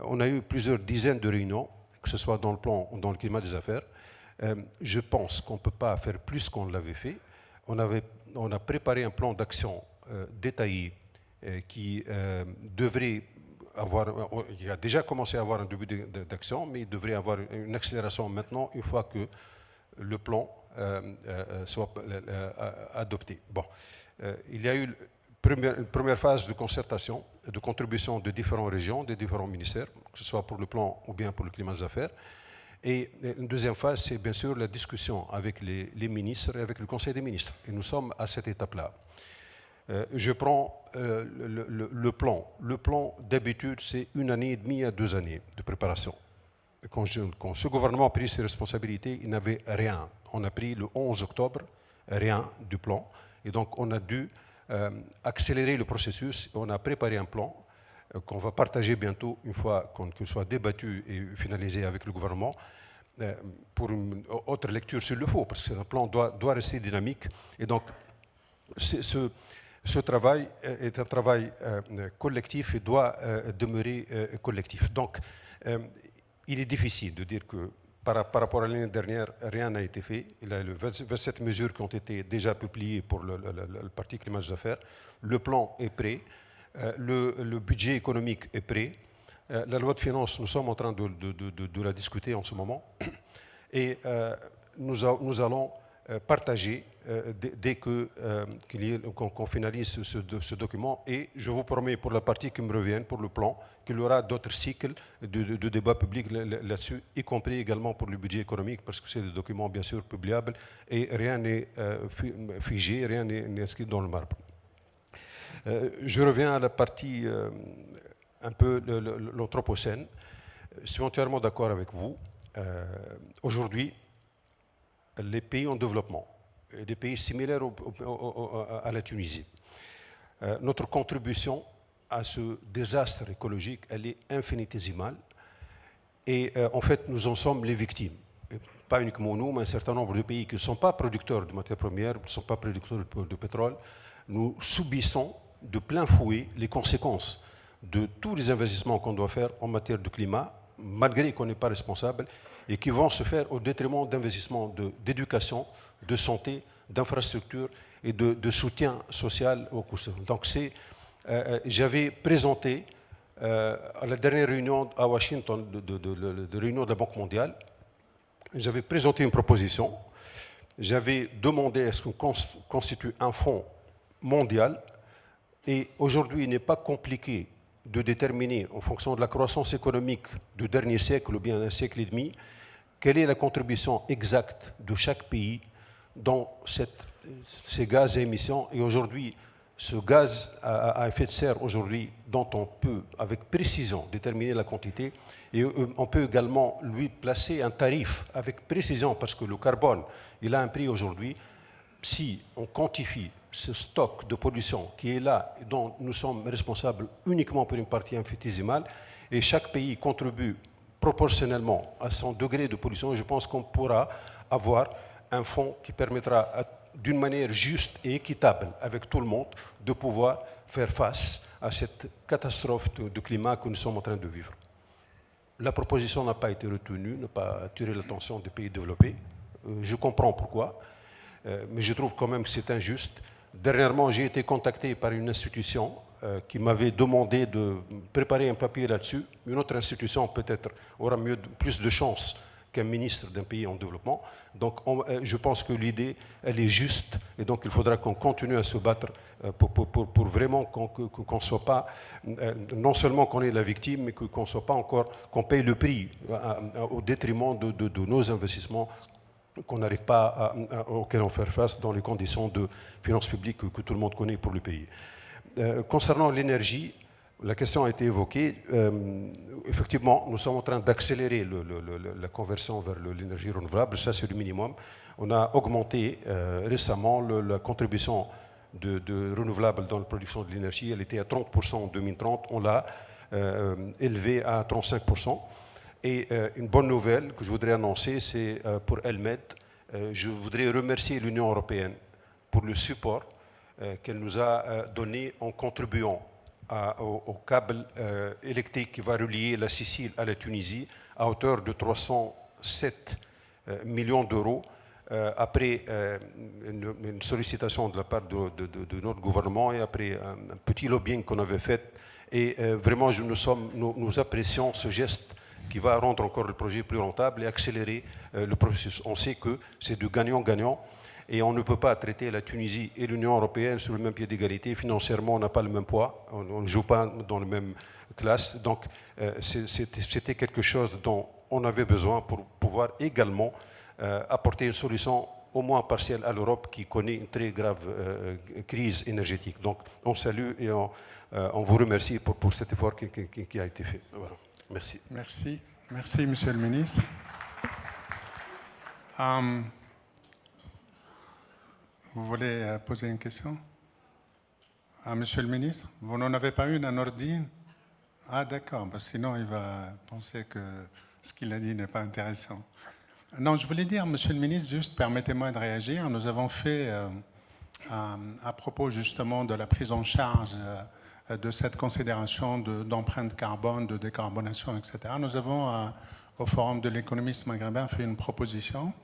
On a eu plusieurs dizaines de réunions, que ce soit dans le plan ou dans le climat des affaires. Je pense qu'on ne peut pas faire plus qu'on l'avait fait. On a préparé un plan d'action détaillé qui devrait avoir, il a déjà commencé à avoir un début d'action, mais il devrait avoir une accélération maintenant une fois que le plan soit adopté. Bon, il y a eu une première phase de concertation, de contribution de différentes régions, des différents ministères, que ce soit pour le plan ou bien pour le climat des affaires. Et une deuxième phase, c'est bien sûr la discussion avec les ministres et avec le Conseil des ministres. Et nous sommes à cette étape-là. Je prends le plan. Le plan, d'habitude, c'est 1 année et demie à 2 années de préparation. Quand ce gouvernement a pris ses responsabilités, il n'avait rien. On a pris le 11 octobre, rien du plan. Et donc, on a dû accélérer le processus. On a préparé un plan qu'on va partager bientôt, une fois qu'il soit débattu et finalisé avec le gouvernement, pour une autre lecture s'il le faut, parce que le plan doit rester dynamique. Et donc, ce travail est un travail collectif et doit demeurer collectif. Donc, il est difficile de dire que par rapport à l'année dernière, rien n'a été fait. Il y a eu 27 mesures qui ont été déjà publiées pour le parti climat des affaires. Le plan est prêt. Le budget économique est prêt. La loi de finances, nous sommes en train de la discuter en ce moment. Et nous allons partager dès qu'on finalise ce document. Et je vous promets, pour la partie qui me revient, pour le plan, qu'il y aura d'autres cycles de débat public là-dessus, y compris également pour le budget économique, parce que c'est des documents bien sûr publiables et rien n'est figé, rien n'est inscrit dans le marbre. Je reviens à la partie un peu l'anthropocène. Je suis entièrement d'accord avec vous. Aujourd'hui, les pays en développement, des pays similaires à la Tunisie, notre contribution à ce désastre écologique, elle est infinitésimale Et en fait, nous en sommes les victimes. Et pas uniquement nous, mais un certain nombre de pays qui ne sont pas producteurs de matières premières, ne sont pas producteurs de pétrole. Nous subissons de plein fouet les conséquences de tous les investissements qu'on doit faire en matière de climat, malgré qu'on n'est pas responsable, et qui vont se faire au détriment d'investissements d'éducation, de santé, d'infrastructures et de soutien social aux coûts. Donc j'avais présenté à la dernière réunion à Washington, de réunion de la Banque mondiale, j'avais présenté une proposition. J'avais demandé à ce qu'on constitue un fonds mondial. Et aujourd'hui, il n'est pas compliqué de déterminer, en fonction de la croissance économique du dernier siècle ou bien un siècle et demi, quelle est la contribution exacte de chaque pays dans ces gaz à émissions. Et aujourd'hui, ce gaz à effet de serre, aujourd'hui, dont on peut avec précision déterminer la quantité, et on peut également lui placer un tarif avec précision, parce que le carbone, il a un prix aujourd'hui. Si on quantifie ce stock de pollution qui est là, dont nous sommes responsables uniquement pour une partie infinitésimale, et chaque pays contribue proportionnellement à son degré de pollution, je pense qu'on pourra avoir un fonds qui permettra, d'une manière juste et équitable avec tout le monde, de pouvoir faire face à cette catastrophe de climat que nous sommes en train de vivre. La proposition n'a pas été retenue, n'a pas attiré l'attention des pays développés. Je comprends pourquoi, mais je trouve quand même que c'est injuste. Dernièrement, j'ai été contacté par une institution qui m'avait demandé de préparer un papier là-dessus. Une autre institution peut-être aura plus de chance qu'un ministre d'un pays en développement. Donc je pense que l'idée, elle est juste, et donc il faudra qu'on continue à se battre pour vraiment qu'on ne soit pas, non seulement qu'on est la victime, mais qu'on ne soit pas encore, qu'on paye le prix au détriment de nos investissements qu'on n'arrive pas auxquels on faire face dans les conditions de finances publiques que tout le monde connaît pour le pays. Concernant l'énergie, la question a été évoquée. Effectivement, nous sommes en train d'accélérer la conversion vers l'énergie renouvelable. Ça, c'est le minimum. On a augmenté récemment la contribution de renouvelables dans la production de l'énergie. Elle était à 30% en 2030. On l'a élevée à 35%. Et une bonne nouvelle que je voudrais annoncer, c'est pour Elmed. Je voudrais remercier l'Union européenne pour le support qu'elle nous a donné en contribuant au câble électrique qui va relier la Sicile à la Tunisie à hauteur de 307 millions d'euros après une sollicitation de la part de notre gouvernement et après un petit lobbying qu'on avait fait. Et vraiment, nous apprécions ce geste qui va rendre encore le projet plus rentable et accélérer le processus. On sait que c'est du gagnant-gagnant et on ne peut pas traiter la Tunisie et l'Union européenne sur le même pied d'égalité. Financièrement, on n'a pas le même poids, on ne joue pas dans la même classe. Donc, c'était quelque chose dont on avait besoin pour pouvoir également apporter une solution au moins partielle à l'Europe qui connaît une très grave crise énergétique. Donc, on salue et on vous remercie pour cet effort qui a été fait. Voilà. Merci. Merci. Merci, Monsieur le ministre. Vous voulez poser une question à Monsieur le ministre? Vous n'en avez pas une à Nordine? Ah, d'accord. Sinon, il va penser que ce qu'il a dit n'est pas intéressant. Non, je voulais dire, Monsieur le ministre, juste permettez-moi de réagir. Nous avons fait, à propos justement de la prise en charge de cette considération d'empreinte carbone, de décarbonation, etc. Nous avons, au Forum de l'économiste maghrébin, fait une proposition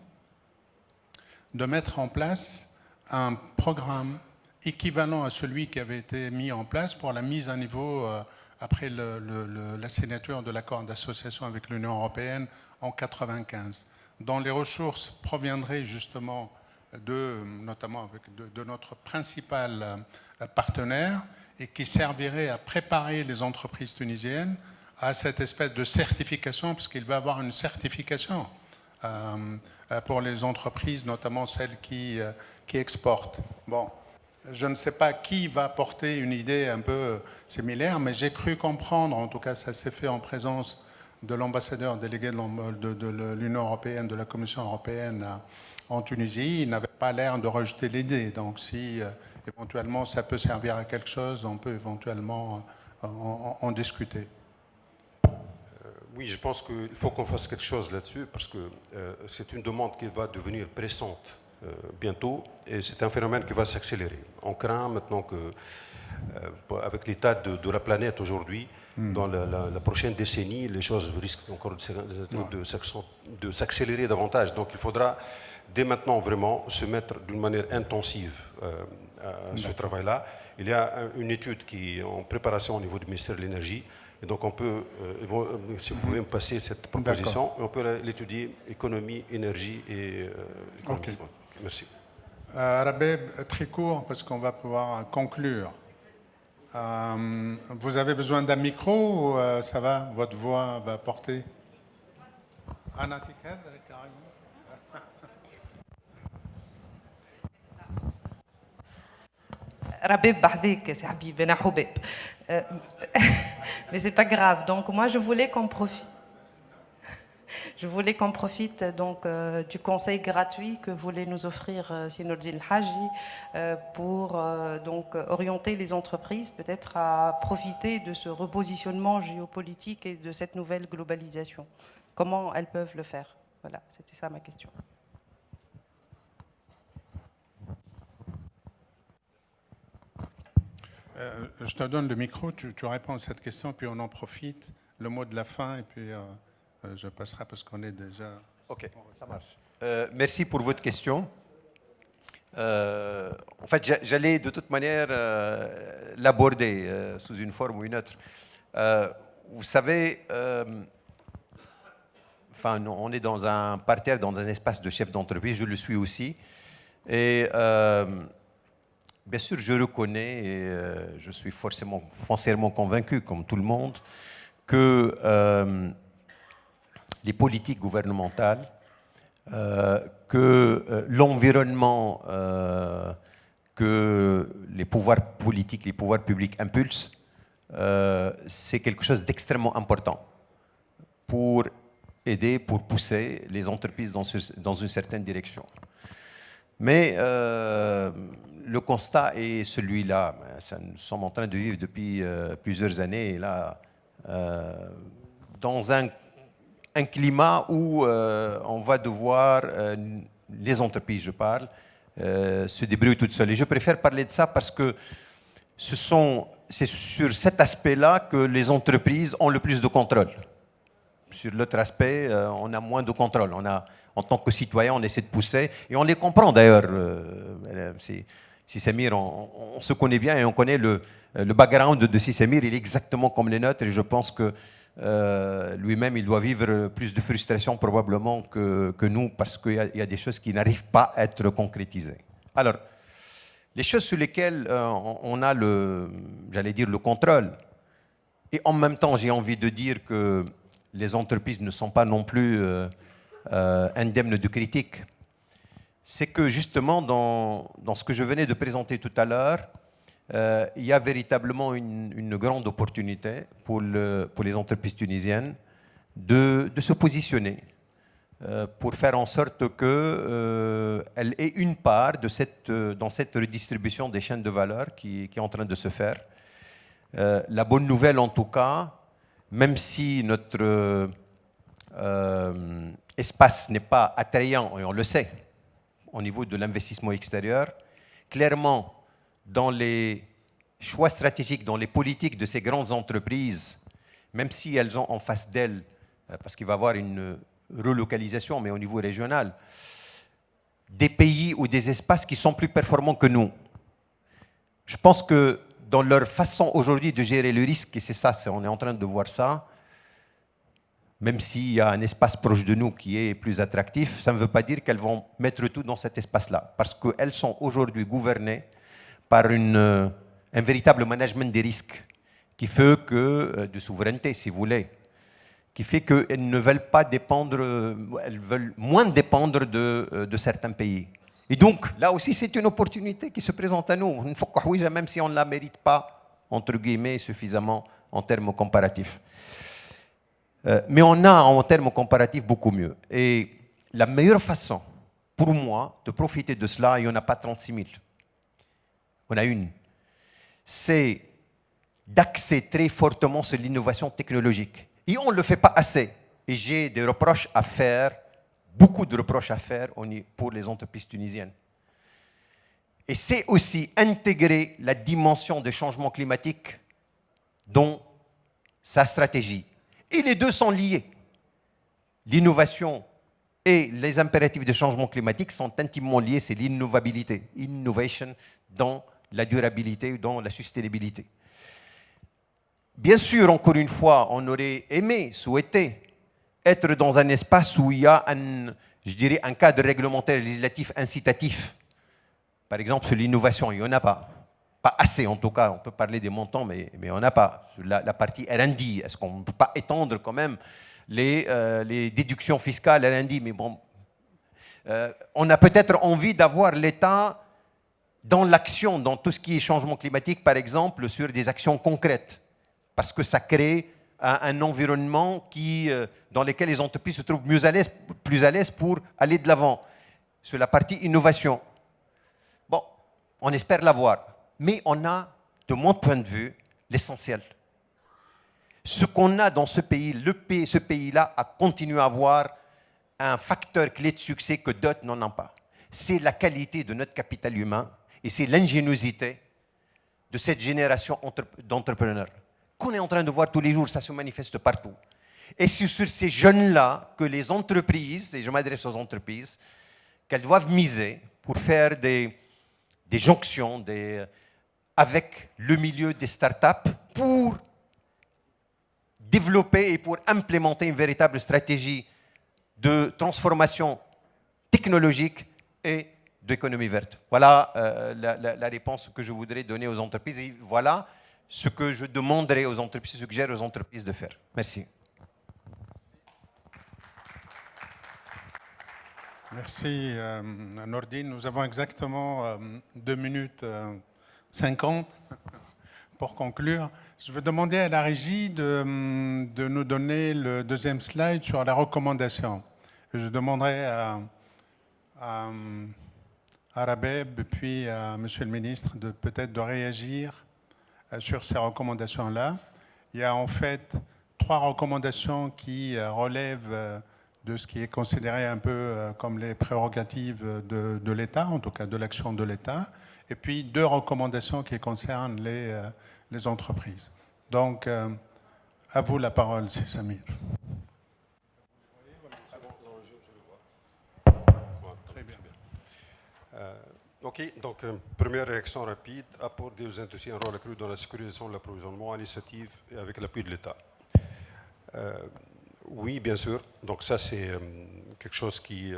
de mettre en place un programme équivalent à celui qui avait été mis en place pour la mise à niveau après la signature de l'accord d'association avec l'Union européenne en 1995, dont les ressources proviendraient justement notamment de notre principal partenaire, et qui servirait à préparer les entreprises tunisiennes à cette espèce de certification, puisqu'il va y avoir une certification pour les entreprises, notamment celles qui exportent. Bon, je ne sais pas qui va porter une idée un peu similaire, mais j'ai cru comprendre, en tout cas ça s'est fait en présence de l'ambassadeur délégué de l'Union européenne, de la Commission européenne en Tunisie. Il n'avait pas l'air de rejeter l'idée, donc si éventuellement ça peut servir à quelque chose, on peut éventuellement en discuter. Oui, je pense qu'il faut qu'on fasse quelque chose là-dessus parce que c'est une demande qui va devenir pressante bientôt et c'est un phénomène qui va s'accélérer. On craint maintenant que, avec l'état de la planète aujourd'hui, dans la prochaine décennie, les choses risquent encore de s'accélérer davantage. Donc il faudra dès maintenant vraiment se mettre d'une manière intensive à ce travail-là. Il y a une étude qui est en préparation au niveau du ministère de l'Énergie. Et donc on peut, si vous pouvez me passer cette proposition, on peut l'étudier économie, énergie et économie. Okay. Merci. Rabeb, très court parce qu'on va pouvoir conclure. Vous avez besoin d'un micro ou ça va, votre voix va porter? Anna Tikad, carrément. Rabeb Bahdek, c'est Habib Ben Ahoubeb. Mais c'est pas grave. Donc moi je voulais qu'on profite. Je voulais qu'on profite donc du conseil gratuit que voulait nous offrir Sinoudine Haji pour donc orienter les entreprises peut-être à profiter de ce repositionnement géopolitique et de cette nouvelle globalisation. Comment elles peuvent le faire? Voilà, c'était ça ma question. Je te donne le micro, tu réponds à cette question, puis on en profite, le mot de la fin, et puis je passerai parce qu'on est déjà... Ok, ça marche. Merci pour votre question. En fait, j'allais de toute manière l'aborder sous une forme ou une autre. Vous savez, enfin, on est dans un parterre, dans un espace de chef d'entreprise, je le suis aussi, et... bien sûr, je reconnais et je suis foncièrement convaincu, comme tout le monde, que les politiques gouvernementales, que l'environnement que les pouvoirs politiques, les pouvoirs publics impulsent, c'est quelque chose d'extrêmement important pour aider, pour pousser les entreprises dans une certaine direction. Mais le constat est celui-là. Nous sommes en train de vivre depuis plusieurs années et là, dans un climat où on va devoir, les entreprises, je parle, se débrouiller toutes seules. Et je préfère parler de ça parce que c'est sur cet aspect-là que les entreprises ont le plus de contrôle. Sur l'autre aspect, on a moins de contrôle. En tant que citoyen, on essaie de pousser et on les comprend d'ailleurs. Si Samir, on se connaît bien et on connaît le background de Samir, il est exactement comme les nôtres et je pense que lui-même, il doit vivre plus de frustration probablement que nous parce qu'il y a des choses qui n'arrivent pas à être concrétisées. Alors, les choses sur lesquelles on a j'allais dire, le contrôle et en même temps, j'ai envie de dire que les entreprises ne sont pas non plus indemnes de critiques. C'est que justement, dans ce que je venais de présenter tout à l'heure, il y a véritablement une grande opportunité pour les entreprises tunisiennes de se positionner pour faire en sorte qu'elles aient une part dans cette redistribution des chaînes de valeur qui est en train de se faire. La bonne nouvelle, en tout cas, même si notre espace n'est pas attrayant, et on le sait, au niveau de l'investissement extérieur, clairement, dans les choix stratégiques, dans les politiques de ces grandes entreprises, même si elles ont en face d'elles, parce qu'il va y avoir une relocalisation, mais au niveau régional, des pays ou des espaces qui sont plus performants que nous. Je pense que dans leur façon aujourd'hui de gérer le risque, et c'est ça, on est en train de voir ça, même s'il y a un espace proche de nous qui est plus attractif, ça ne veut pas dire qu'elles vont mettre tout dans cet espace-là. Parce qu'elles sont aujourd'hui gouvernées par un véritable management des risques qui fait que, de souveraineté si vous voulez, qui fait qu'elles ne veulent pas dépendre, elles veulent moins dépendre de certains pays. Et donc, là aussi, c'est une opportunité qui se présente à nous. Même si on ne la mérite pas, entre guillemets, suffisamment en termes comparatifs. Mais on a en termes comparatifs beaucoup mieux. Et la meilleure façon, pour moi, de profiter de cela, il n'y en a pas 36 000. On a une. C'est d'axer très fortement sur l'innovation technologique. Et on ne le fait pas assez. Et j'ai des reproches à faire, beaucoup de reproches à faire pour les entreprises tunisiennes. Et c'est aussi intégrer la dimension des changements climatiques dans sa stratégie. Et les deux sont liés. L'innovation et les impératifs de changement climatique sont intimement liés, c'est l'innovabilité, innovation dans la durabilité, dans la sustainabilité. Bien sûr, encore une fois, on aurait aimé, souhaité être dans un espace où il y a un cadre réglementaire législatif incitatif. Par exemple, sur l'innovation, il n'y en a pas. Pas assez en tout cas, on peut parler des montants, mais on n'a pas. Sur la partie R&D, est-ce qu'on ne peut pas étendre quand même les déductions fiscales R&D? Mais bon, on a peut-être envie d'avoir l'État dans l'action, dans tout ce qui est changement climatique, par exemple, sur des actions concrètes. Parce que ça crée un environnement dans lequel les entreprises se trouvent plus à l'aise pour aller de l'avant. Sur la partie innovation, bon, on espère l'avoir. Mais on a, de mon point de vue, l'essentiel. Ce qu'on a dans ce pays, ce pays-là a continué à avoir un facteur clé de succès que d'autres n'en ont pas. C'est la qualité de notre capital humain et c'est l'ingéniosité de cette génération d'entrepreneurs qu'on est en train de voir tous les jours, ça se manifeste partout. Et c'est sur ces jeunes-là que les entreprises, et je m'adresse aux entreprises, qu'elles doivent miser pour faire des jonctions avec le milieu des startups pour développer et pour implémenter une véritable stratégie de transformation technologique et d'économie verte. Voilà la réponse que je voudrais donner aux entreprises et voilà ce que je demanderai aux entreprises, suggère aux entreprises de faire. Merci. Merci Nordine. Nous avons exactement 2 minutes 50 pour conclure. Je vais demander à la régie de nous donner le deuxième slide sur la recommandation. Je demanderai à Rabeb puis à Monsieur le ministre de peut-être de réagir sur ces recommandations-là. Il y a en fait 3 recommandations qui relèvent de ce qui est considéré un peu comme les prérogatives de l'État, en tout cas de l'action de l'État, et puis 2 recommandations qui concernent les entreprises. Donc, à vous la parole, c'est Samir. Très bien. OK, donc première réaction rapide, apport des industries un rôle accru dans la sécurisation de l'approvisionnement, initiative et avec l'appui de l'État. Oui, bien sûr. Donc ça, c'est quelque chose qui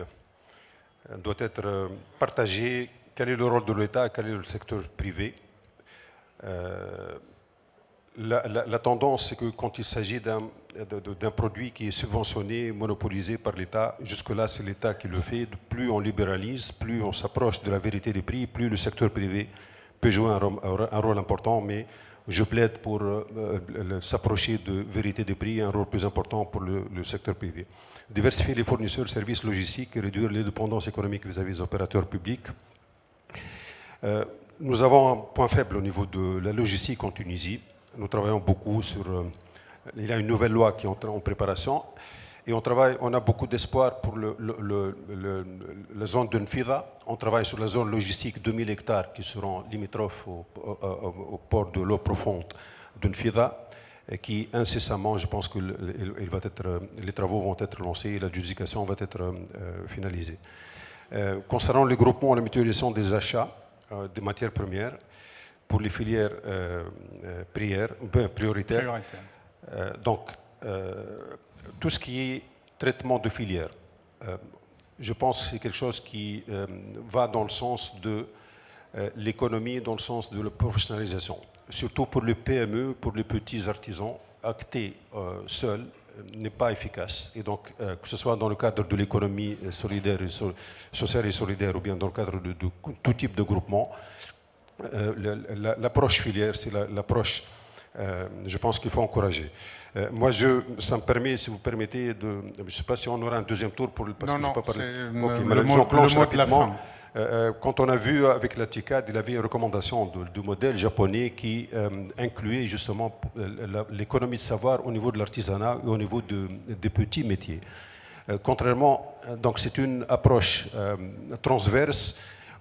doit être partagé. Quel est le rôle de l'État, quel est le secteur privé? La tendance, c'est que quand il s'agit d'un produit qui est subventionné, monopolisé par l'État, jusque-là, c'est l'État qui le fait. Plus on libéralise, plus on s'approche de la vérité des prix, plus le secteur privé peut jouer un rôle important, mais je plaide pour s'approcher de vérité des prix, un rôle plus important pour le secteur privé. Diversifier les fournisseurs, services logistiques et réduire les dépendances économiques vis-à-vis des opérateurs publics. Nous avons un point faible au niveau de la logistique en Tunisie. Nous travaillons beaucoup sur... il y a une nouvelle loi qui est en préparation et on a beaucoup d'espoir pour la zone de Nfida. On travaille sur la zone logistique 2000 hectares qui seront limitrophes au port de l'eau profonde de Nfida qui incessamment, je pense que les travaux vont être lancés et l'adjudication va être finalisée. Concernant le groupement et la mutualisation des achats des matières premières, pour les filières prioritaires. Donc, tout ce qui est traitement de filières, je pense que c'est quelque chose qui va dans le sens de l'économie, dans le sens de la professionnalisation. Surtout pour les PME, pour les petits artisans, acter seul n'est pas efficace. Et donc, que ce soit dans le cadre de l'économie solidaire et sociale et solidaire ou bien dans le cadre de tout type de groupement, l'approche filière, c'est l'approche, je pense qu'il faut encourager. Moi, ça me permet, si vous permettez, je ne sais pas si on aura un deuxième tour, parce que je ne peux pas parler. Le mot de la fin. Quand on a vu avec la TICAD, il avait une recommandation de modèle japonais qui incluait justement l'économie de savoir au niveau de l'artisanat et au niveau des petits métiers. Contrairement, donc c'est une approche transverse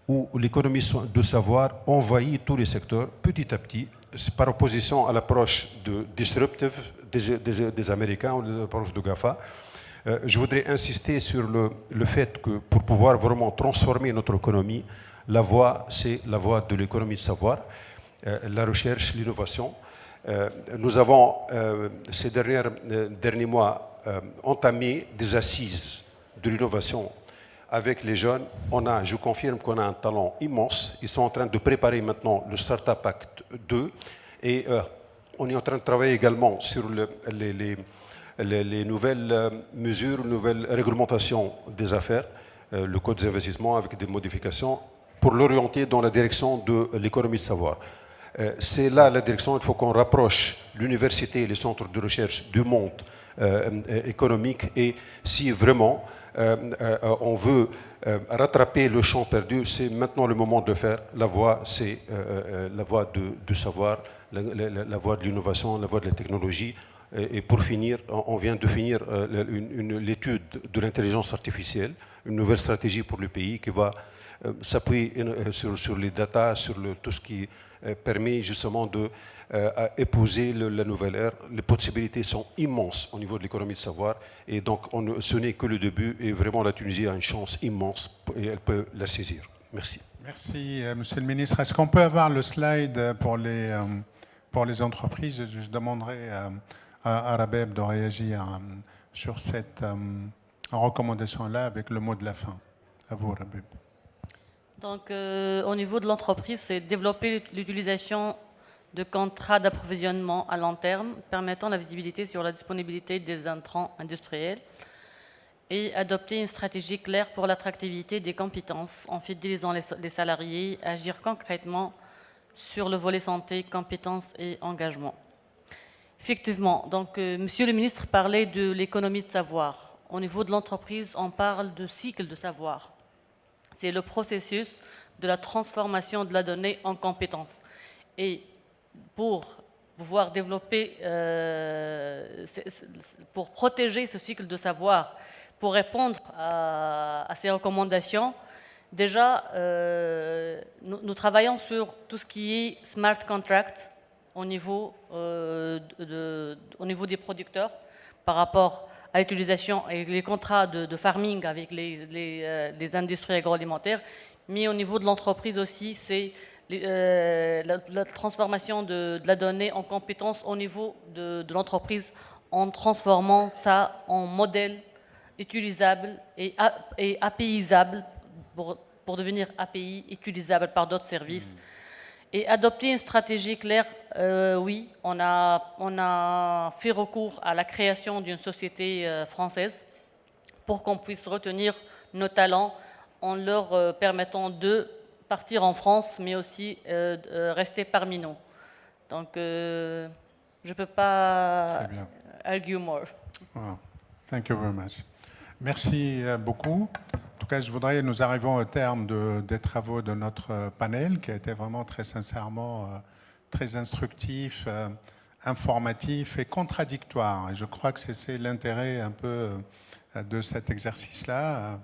où l'économie de savoir envahit tous les secteurs petit à petit, par opposition à l'approche disruptive des Américains ou l'approche de GAFA. Je voudrais insister sur le fait que pour pouvoir vraiment transformer notre économie, la voie, c'est la voie de l'économie de savoir, la recherche, l'innovation. Nous avons, ces derniers mois, entamé des assises de l'innovation avec les jeunes. Je confirme qu'on a un talent immense. Ils sont en train de préparer maintenant le Startup Act 2 et on est en train de travailler également sur les nouvelles mesures, nouvelles réglementations des affaires, le code des investissements avec des modifications pour l'orienter dans la direction de l'économie de savoir. C'est là la direction, il faut qu'on rapproche l'université et les centres de recherche du monde économique et si vraiment on veut rattraper le champ perdu, c'est maintenant le moment de faire. La voie, c'est la voie du savoir, la voie de l'innovation, la voie de la technologie. Et pour finir, on vient de finir l'étude de l'intelligence artificielle, une nouvelle stratégie pour le pays qui va s'appuyer sur les data, sur tout ce qui permet justement d'épouser la nouvelle ère. Les possibilités sont immenses au niveau de l'économie de savoir et donc ce n'est que le début et vraiment la Tunisie a une chance immense et elle peut la saisir. Merci. Merci, Monsieur le Ministre. Est-ce qu'on peut avoir le slide pour les entreprises? Je demanderai à Rabeb de réagir sur cette recommandation-là avec le mot de la fin. À vous, Rabeb. Donc, au niveau de l'entreprise, c'est développer l'utilisation de contrats d'approvisionnement à long terme, permettant la visibilité sur la disponibilité des intrants industriels et adopter une stratégie claire pour l'attractivité des compétences en fidélisant les salariés, agir concrètement sur le volet santé, compétences et engagement. Effectivement, donc, Monsieur le ministre parlait de l'économie de savoir. Au niveau de l'entreprise, on parle de cycle de savoir. C'est le processus de la transformation de la donnée en compétences. Et pour pouvoir développer, pour protéger ce cycle de savoir, pour répondre à ces recommandations, déjà, nous travaillons sur tout ce qui est smart contract au niveau des producteurs par rapport à l'utilisation et les contrats de farming avec les industries agroalimentaires, mais au niveau de l'entreprise aussi, c'est la transformation de la donnée en compétences au niveau de l'entreprise en transformant ça en modèle utilisable et APIisable pour devenir API utilisable par d'autres services. Et adopter une stratégie claire, oui, on a fait recours à la création d'une société française pour qu'on puisse retenir nos talents en leur permettant de partir en France, mais aussi rester parmi nous. Donc, je ne peux pas argue more. Wow. Thank you very much. Merci beaucoup. En tout cas, nous arrivons au terme des travaux de notre panel, qui a été vraiment très sincèrement très instructif, informatif et contradictoire. Et je crois que c'est l'intérêt un peu de cet exercice-là.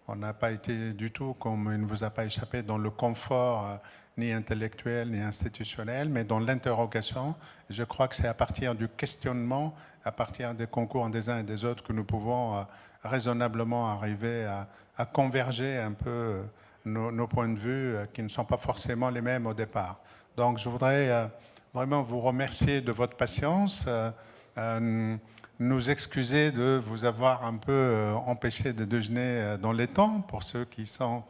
On n'a pas été du tout, comme il ne vous a pas échappé, dans le confort ni intellectuel ni institutionnel, mais dans l'interrogation. Je crois que c'est à partir du questionnement, à partir des concours des uns et des autres, que nous pouvons raisonnablement arriver à converger un peu nos points de vue qui ne sont pas forcément les mêmes au départ. Donc je voudrais vraiment vous remercier de votre patience, nous excuser de vous avoir un peu empêché de déjeuner dans les temps pour ceux qui ont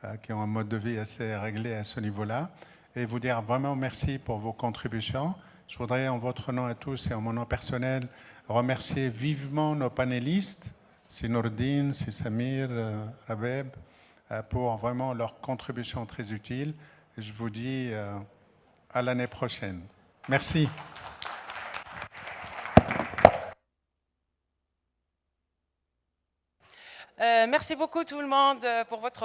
un mode de vie assez réglé à ce niveau-là, et vous dire vraiment merci pour vos contributions. Je voudrais en votre nom à tous et en mon nom personnel remercier vivement nos panélistes, si Nourdine, si Samir, Rabeb, pour vraiment leur contribution très utile. Et je vous dis à l'année prochaine. Merci. Merci beaucoup tout le monde pour votre